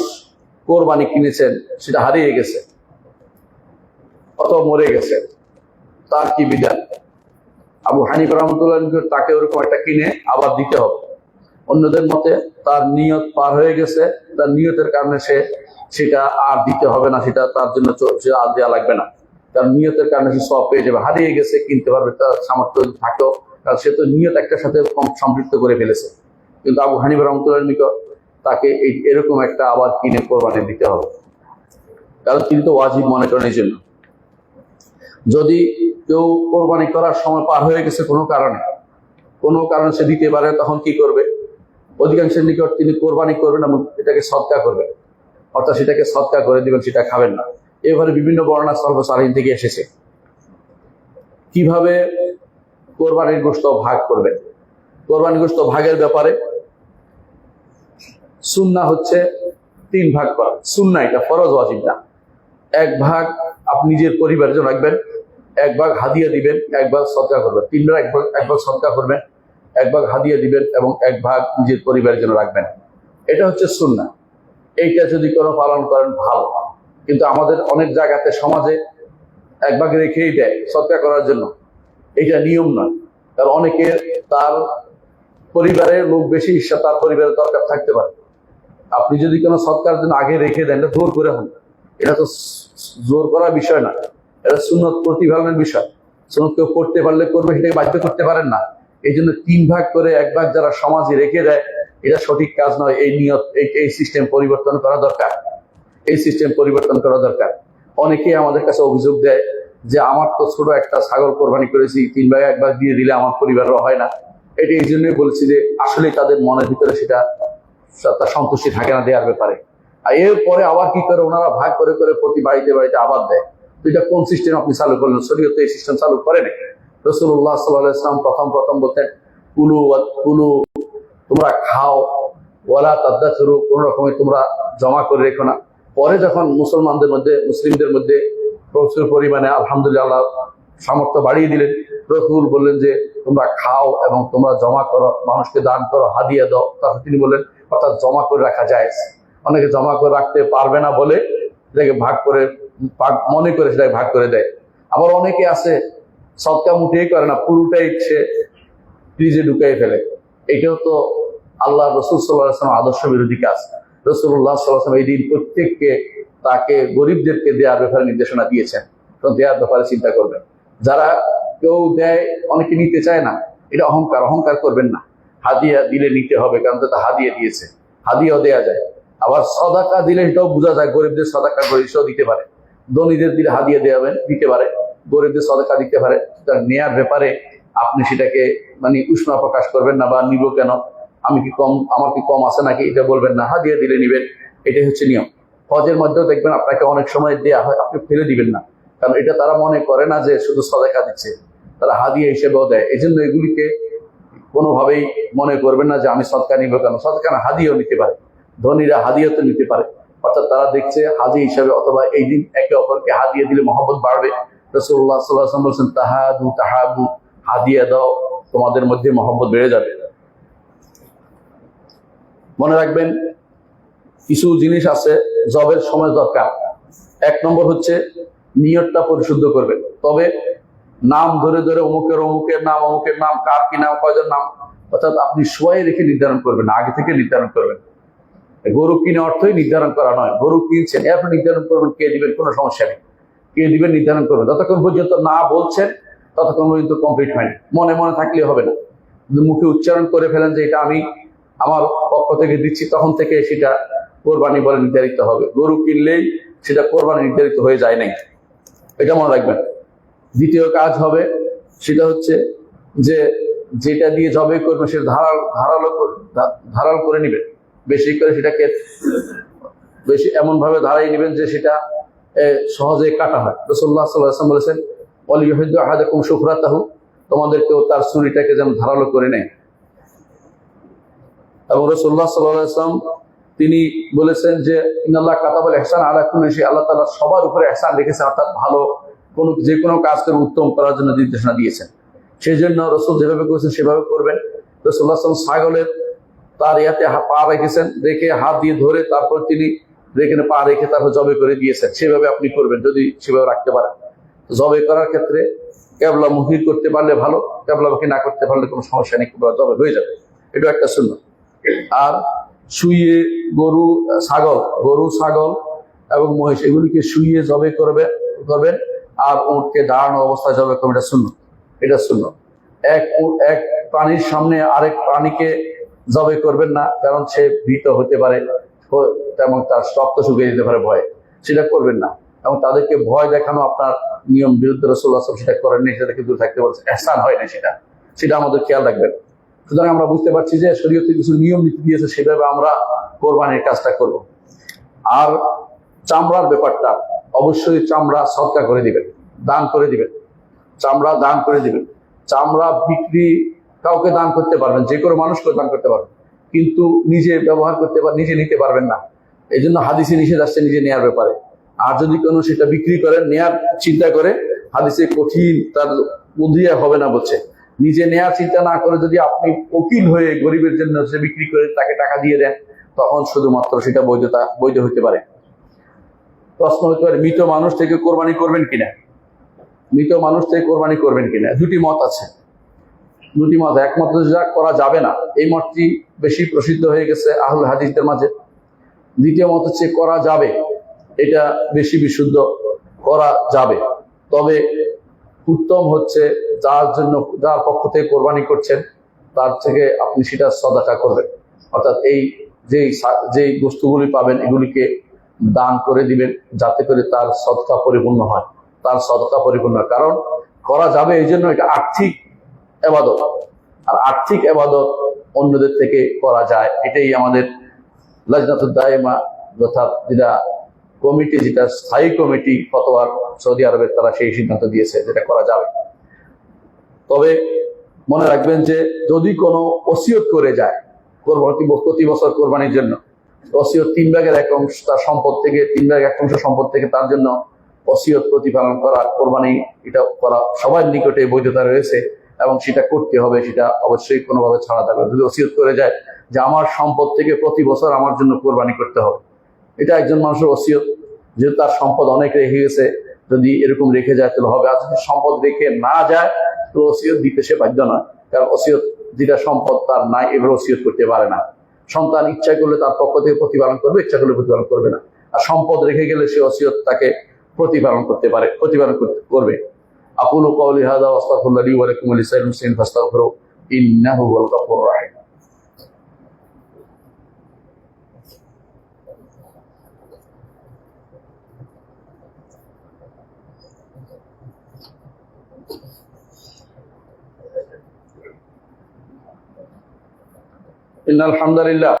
কোরবানি কিনেছেন, সেটা হারিয়ে গেছে অথবা মরে গেছে, তার কি বিধান? আবু হানিফা রাহমাতুল্লাহ তাকে ওরকম একটা কিনে আবার দিতে হবে। অন্যদের মতে তার নিয়ত পার হয়ে গেছে, তার নিয়তের কারণে সেটা আর দিতে হবে না, সেটা তার জন্য আর দেওয়া লাগবে না, তার নিয়তের কারণে সে সব পেয়ে যাবে। হারিয়ে গেছে, কিনতে পারবে, তার সামর্থ্য থাকলেও, কারণ সে তো নিয়ত একটার সাথে সম্পৃক্ত করে ফেলেছে। কিন্তু আবু হানিফা রাহমাতুল্লাহ নিকট তাকে এরকম একটা আবার কিনে কোরবানি দিতে হবে, কারণ তিনি তো ওয়াজিব মনে করেন। এই জন্য যদি কেউ কোরবানি করার সময় পার হয়ে গেছে কোনো কারণে সে দিতে পারে, তখন কি করবে? অধিকাংশের নিকট তিনি কোরবানি করবেন এবং এটাকে সদকা করবেন, অর্থাৎ সেটাকে সদকা করে দিবেন, সেটা খাবেন না। এভাবে বিভিন্ন বর্ণনা সলফ সালিহিন থেকে এসেছে। কিভাবে কোরবানির গোশত ভাগ করবেন? কোরবানির গোশত ভাগের ব্যাপারে সুন্নাহ হচ্ছে 3 ভাগ করা। সুন্নাহ, এটা ফরজ, ওয়াজিব না। 1 ভাগ আপনি নিজের পরিবারের জন্য রাখবেন, 1 ভাগ হাদিয়া দিবেন, 1 ভাগ সদকা করবেন। 3 ভাগ, 1 ভাগ সদকা করবেন, 1 ভাগ হাদিয়া দিবেন এবং 1 ভাগ নিজের পরিবারের জন্য রাখবেন। এটা হচ্ছে সুন্নাহ। এইটা যদি কোনো পালন করেন ভালো, কিন্তু আমাদের অনেক জায়গাতে সমাজে 1 ভাগ রেখেই দেয় সদকা করার জন্য। এটা নিয়ম নয়, কারণ অনেকে তার পরিবারের লোক বেশি, তার পরিবারের দরকার থাকতে পারে। আপনি যদি কোনো সৎকার জন্য আগে রেখে দেন, এটা জোর করে হন। এটা তো জোর করার বিষয় না, এটা সুন্নত প্রতিপালনের বিষয়। সুন্নত কেউ করতে পারলে করবে, সেটাকে বাধ্য করতে পারেন না। এই জন্য 3 ভাগ করে 1 ভাগ যারা সমাজে রেখে দেয়, এটা সঠিক কাজ নয়। এই নিয়ত, এই সিস্টেম পরিবর্তন করা দরকার। এই সিস্টেম পরিবর্তন করা দরকার। অনেকেই আমাদের কাছে অভিযোগ দেয় যে আমার তো ছোট একটা ছাগল কোরবানি করেছি, 3 ভাগে 1 ভাগ দিয়ে দিলে আমার পরিবারও হয় না। এটা এই জন্যই বলছি যে আসলে তাদের মনের ভিতরে সেটা তার সন্তুষ্টি থাকে না দেওয়ার ব্যাপারে। আর এরপরে আবার কি করে ওনারা ভাগ করে করে প্রতি বাড়িতে বাড়িতে আবার দেয়। তো এটা কোন সিস্টেম আপনি চালু করলেন? শরীয়তে এই সিস্টেম চালু করে নাই। রাসূলুল্লাহ সাল্লাল্লাহু আলাইহি ওয়াসাল্লাম প্রথম বলতেন, কুলু কুলু, তোমরা খাও, ওয়ালা তাদাসুরু, কোন রকমের তোমরা জমা করে রেখো না। পরে যখন মুসলমানদের মধ্যে, মুসলিমদের মধ্যে প্রচুর পরিমাণে আলহামদুলিল্লাহ সামর্থ্য বাড়িয়ে দিলেন, রাসূল বললেন যে তোমরা খাও এবং তোমরা জমা করো, মানুষকে দান করো, হাদিয়া দাও। তারপর তিনি বললেন অর্থাৎ জমা করে রাখা যায়। অনেকে জমা করে রাখতে পারবে না বলে সেটাকে ভাগ করে, মনে করে সেটাকে ভাগ করে দেয়। আবার অনেকে আছে সদকা মুঠেই করে না, পুরোটাই সে ফ্রিজে ঢুকাই ফেলে। এটাও তো আল্লাহ রাসূল সাল্লাল্লাহু আলাইহি ওয়াসাল্লাম আদর্শ বিরোধী কাজ। রাসূলুল্লাহ সাল্লাল্লাহু আলাইহি ওয়াসাল্লাম এই দিন প্রত্যেককে তাকে গরিবদেরকে দেওয়ার ব্যাপারে নির্দেশনা দিয়েছেন। তো দেওয়ার ব্যাপারে চিন্তা করবেন। যারা কেউ দেয়, অনেকে নিতে চায় না, এটা অহংকার করবেন না। হাদিয়া দিলে নিতে হবে, কারণ তো হাদিয়া দিয়েছে, হাদিয়াও দেওয়া যায়। আবার সদাকা দিলে এটাও বোঝা যায়, গরিবদের সদাকা গরিবও দিতে পারে। ধনীদের দিলে হাদিয়া দিতে পারে, গরিবদের সদাকা দিতে পারে। তার নেয়ার ব্যাপারে আপনি সেটাকে মানে উষ্মা প্রকাশ করবেন না, বা নিব কেন, আমার কি কম আছে নাকি, এটা বলবেন না। হাদিয়া দিলে নিবেন, এটাই হচ্ছে নিয়ম। হজের মধ্যেও দেখবেন আপনাকে অনেক সময় দেয়া হয়, আপনি ফেলে দিবেন না, কারণ এটা তারা মনে করে না যে শুধু সদাকা দিচ্ছে, তারা হাদিয়া হিসেবেও দেয়। এই জন্য এগুলিকে কোনোভাবেই মনে করবেন না যে আমি সদকা নিব কেন। সদকা না, হাদিয়াও নিতে পারে, ধনীরা হাদিয়া তো নিতে পারে। অর্থাৎ তারা দেখছে হাদি হিসাবে, অথবা এই দিন একে অপরকে হাদিয়া দিলে মহব্বত বাড়বে। রাসূলুল্লাহ সাল্লাল্লাহু আলাইহি ওয়াসাল্লাম বলেছেন, তাহাদু, হাদিয়া দাও, তোমাদের মধ্যে মহব্বত বেড়ে যাবে। মনে রাখবেন, কিছু জিনিস আছে জবের সময় দরকার। 1 নম্বর হচ্ছে নিয়তটা পরিশুদ্ধ করবেন। তবে নাম ধরে ধরে অমুকের নাম, কার কি নাম, কয়জন নাম, অর্থাৎ আপনি সময় রেখে নির্ধারণ করবেন, আগে থেকে নির্ধারণ করবেন। গরু কিনে অর্থই নির্ধারণ করা নয়, গরু কিনছেন এরপর নির্ধারণ করবেন কে দিবেন, কোনো সমস্যা নেই, কে দিবেন নির্ধারণ করবেন। যতক্ষণ পর্যন্ত না বলছেন ততক্ষণ পর্যন্ত কমপ্লিট হয়নি। মনে মনে থাকলে হবে না, মুখে উচ্চারণ করে ফেলেন যে এটা আমি আমার পক্ষ থেকে দিচ্ছি, তখন থেকে সেটা কোরবানি বলে নির্ধারিত হবে। গরু কিনলেই সেটা কোরবানি নির্ধারিত হয়ে যায় নাই, এটা মনে রাখবেন। দ্বিতীয় কাজ হবে, সেটা হচ্ছে যে যেটা দিয়ে জবে করবেন সেটা ধারাল করে নেবেন, বেশি করে সেটাকে বেশি এমন ভাবে ধারাই নেবেন যে সেটা সহজে কাটা হয়। রাসূলুল্লাহ সাল্লাল্লাহু আলাইহি ওয়াসাল্লাম বলেছেন, ওয়ালিয়াহিদু আহাদাকুম শুফরাতাহু, তোমাদেরকেও তার ছুরিটাকে যেন ধারালো করে নেয়। এবং রাসূলুল্লাহ সাল্লাল্লাহু আলাইহি ওয়াসাল্লাম তিনি বলেছেন যে ইন্নাল্লাহ কাতাবাল ইহসান আলা কুল্লি শাই, আল্লাহ তাআলা সবার উপরে ইহসান রেখেছেন, অর্থাৎ ভালো যে কোনো কাজ করে উত্তম করার জন্য নির্দেশনা দিয়েছেন। সেই জন্য রাসূল যেভাবে করেছেন সেভাবে করবেন। রাসূলুল্লাহ সাল্লাল্লাহু আলাইহি ওয়াসাল্লাম ছাগলের তার ইয়াতে পা রেখেছেন, রেখে হাত দিয়ে ধরে তারপর তিনি রেখে পা রেখে তারপর জবে করে দিয়েছেন। সেভাবে আপনি করবেন যদি সেভাবে রাখতে পারেন। জবে করার ক্ষেত্রে কেবলা মুহির করতে পারলে ভালো, কেবলামুখী না করতে পারলে কোনো সমস্যা নেই, জবে হয়ে যাবে। এটা একটা সুন্নাত। আর শুইয়ে গরু ছাগল এবং মহিষ এগুলিকে শুইয়ে জবে করবেন, আর উটকে দাঁড়ানো অবস্থায় জবে করবেন, এটা সুন্নাত। এক প্রাণীর সামনে আরেক প্রাণীকে জবে করবেন না, কারণ সে ভীত হতে পারে এবং তার রক্ত শুকিয়ে যেতে পারে ভয়ে, সেটা করবেন না। এবং তাদেরকে ভয় দেখানো আপনার নিয়ম বিরুদ্ধে রাসূলুল্লাহ সাল্লাল্লাহু আলাইহি ওয়াসাল্লাম সেটা করেননি, সেটা থেকে দূরে থাকতে বলছে, ইহসান হয় না, সেটা আমাদের খেয়াল রাখবেন। সুতরাং আমরা বুঝতে পারছি যে শরীয়তে কিছু নিয়ম নীতি দিয়েছে, সেভাবে আমরা কোরবানির কাজটা করব। আর চামড়ার ব্যাপারটা, অবশ্যই চামড়া সদকা করে দিবেন, দান করে দিবেন, চামড়া দান করে দিবেন। চামড়া বিক্রি কাউকে দান করতে পারবেন, যে কোনো মানুষকে দান করতে পারবেন, কিন্তু নিজে ব্যবহার করতে পারবেন, নিজে নিতে পারবেন না। এই জন্য হাদিসে নিষেধ আসছে নিজে নেওয়ার ব্যাপারে। আর যদি কোনো সেটা বিক্রি করেন, নেয়ার চিন্তা করে, হাদিসে কঠিন, তার বুদ্ধিয়া হবে না বলছে। নিজে নেয়ার চিন্তা না করে যদি আপনি উকিল হয়ে গরিবের জন্য সে বিক্রি করে তাকে টাকা দিয়ে দেন, তখন শুধুমাত্র সেটা বৈধ হতে পারে। প্রশ্ন হতে পারে, মৃত মানুষ থেকে কোরবানি করবেন কিনা? মৃত মানুষ থেকে কোরবানি করবেন কিনা, দুটি মত আছে। দুটি মত, একমত যা করা যাবে না, এই মতটি বেশি প্রসিদ্ধ হয়ে গেছে আহলে হাদিসদের মাঝে। দ্বিতীয় মত হচ্ছে করা যাবে, এটা বেশি বিশুদ্ধ, করা যাবে। তবে উত্তম হচ্ছে যার পক্ষ থেকে কোরবানি করছেন তার থেকে আপনি সেটা সদাকা করবেন, অর্থাৎ এই যে বস্তুগুলি পাবেন এগুলিকে দান করে দিবেন, যাতে করে তার সদকা পরিপূর্ণ হয়, তার সদকা পরিপূর্ণ হয়। কারণ করা যাবে এই জন্য এটা আর্থিক এবাদত, আর আর্থিক এবাদত অন্যদের থেকে করা যায়। এটাই আমাদের লাজনাতুদ দায়মা, অর্থাৎ যেটা কমিটি, যেটা স্থায়ী কমিটি ফতোয়ার সৌদি আরবের, তারা সেই সিদ্ধান্ত দিয়েছে যেটা করা যাবে। তবে মনে রাখবেন যে যদি কোনো ওসিয়ত করে যায় প্রতি বছর কোরবানির জন্য, ওসিয়ত 3/1 তার সম্পদ থেকে, 3/1 সম্পদ থেকে তার জন্য ওসিয়ত প্রতিপালন করা, কোরবানি এটা করা সবার নিকটে বৈধতা রয়েছে এবং সেটা করতে হবে, সেটা অবশ্যই কোনোভাবে ছাড়া যাবে। যদি ওসিয়ত করে যায় যে আমার সম্পদ থেকে প্রতি বছর আমার জন্য কোরবানি করতে হবে, এটা একজন মানুষের ওসিয়ত, যেহেতু তার সম্পদ অনেক রেখে গেছে, যদি এরকম রেখে যায় তাহলে হবে। আর যদি সম্পদ রেখে না যায় তো ওসিয়ত দিতে সে বাধ্য নয়, কারণ ওসিয়ত যেটা সম্পদ তার নাই, এবার ওসিয়ত করতে পারে না। সন্তান ইচ্ছা করলে তার পক্ষ থেকে প্রতিপালন করবে, ইচ্ছা করলে প্রতিপালন করবে না। আর সম্পদ রেখে গেলে সে ওসিয়ত তাকে প্রতিপালন করবে। আকুলু কওলি হাযা ওয়া আস্তাগফিরুল্লাহ লি ওয়া লাকুম ওয়া লিসাইরিল মুসলিমিন ফাস্তাগফিরু ইন্নাহু হুয়াল গফুরুর রাহিম। ইন্নাল হামদালিল্লাহ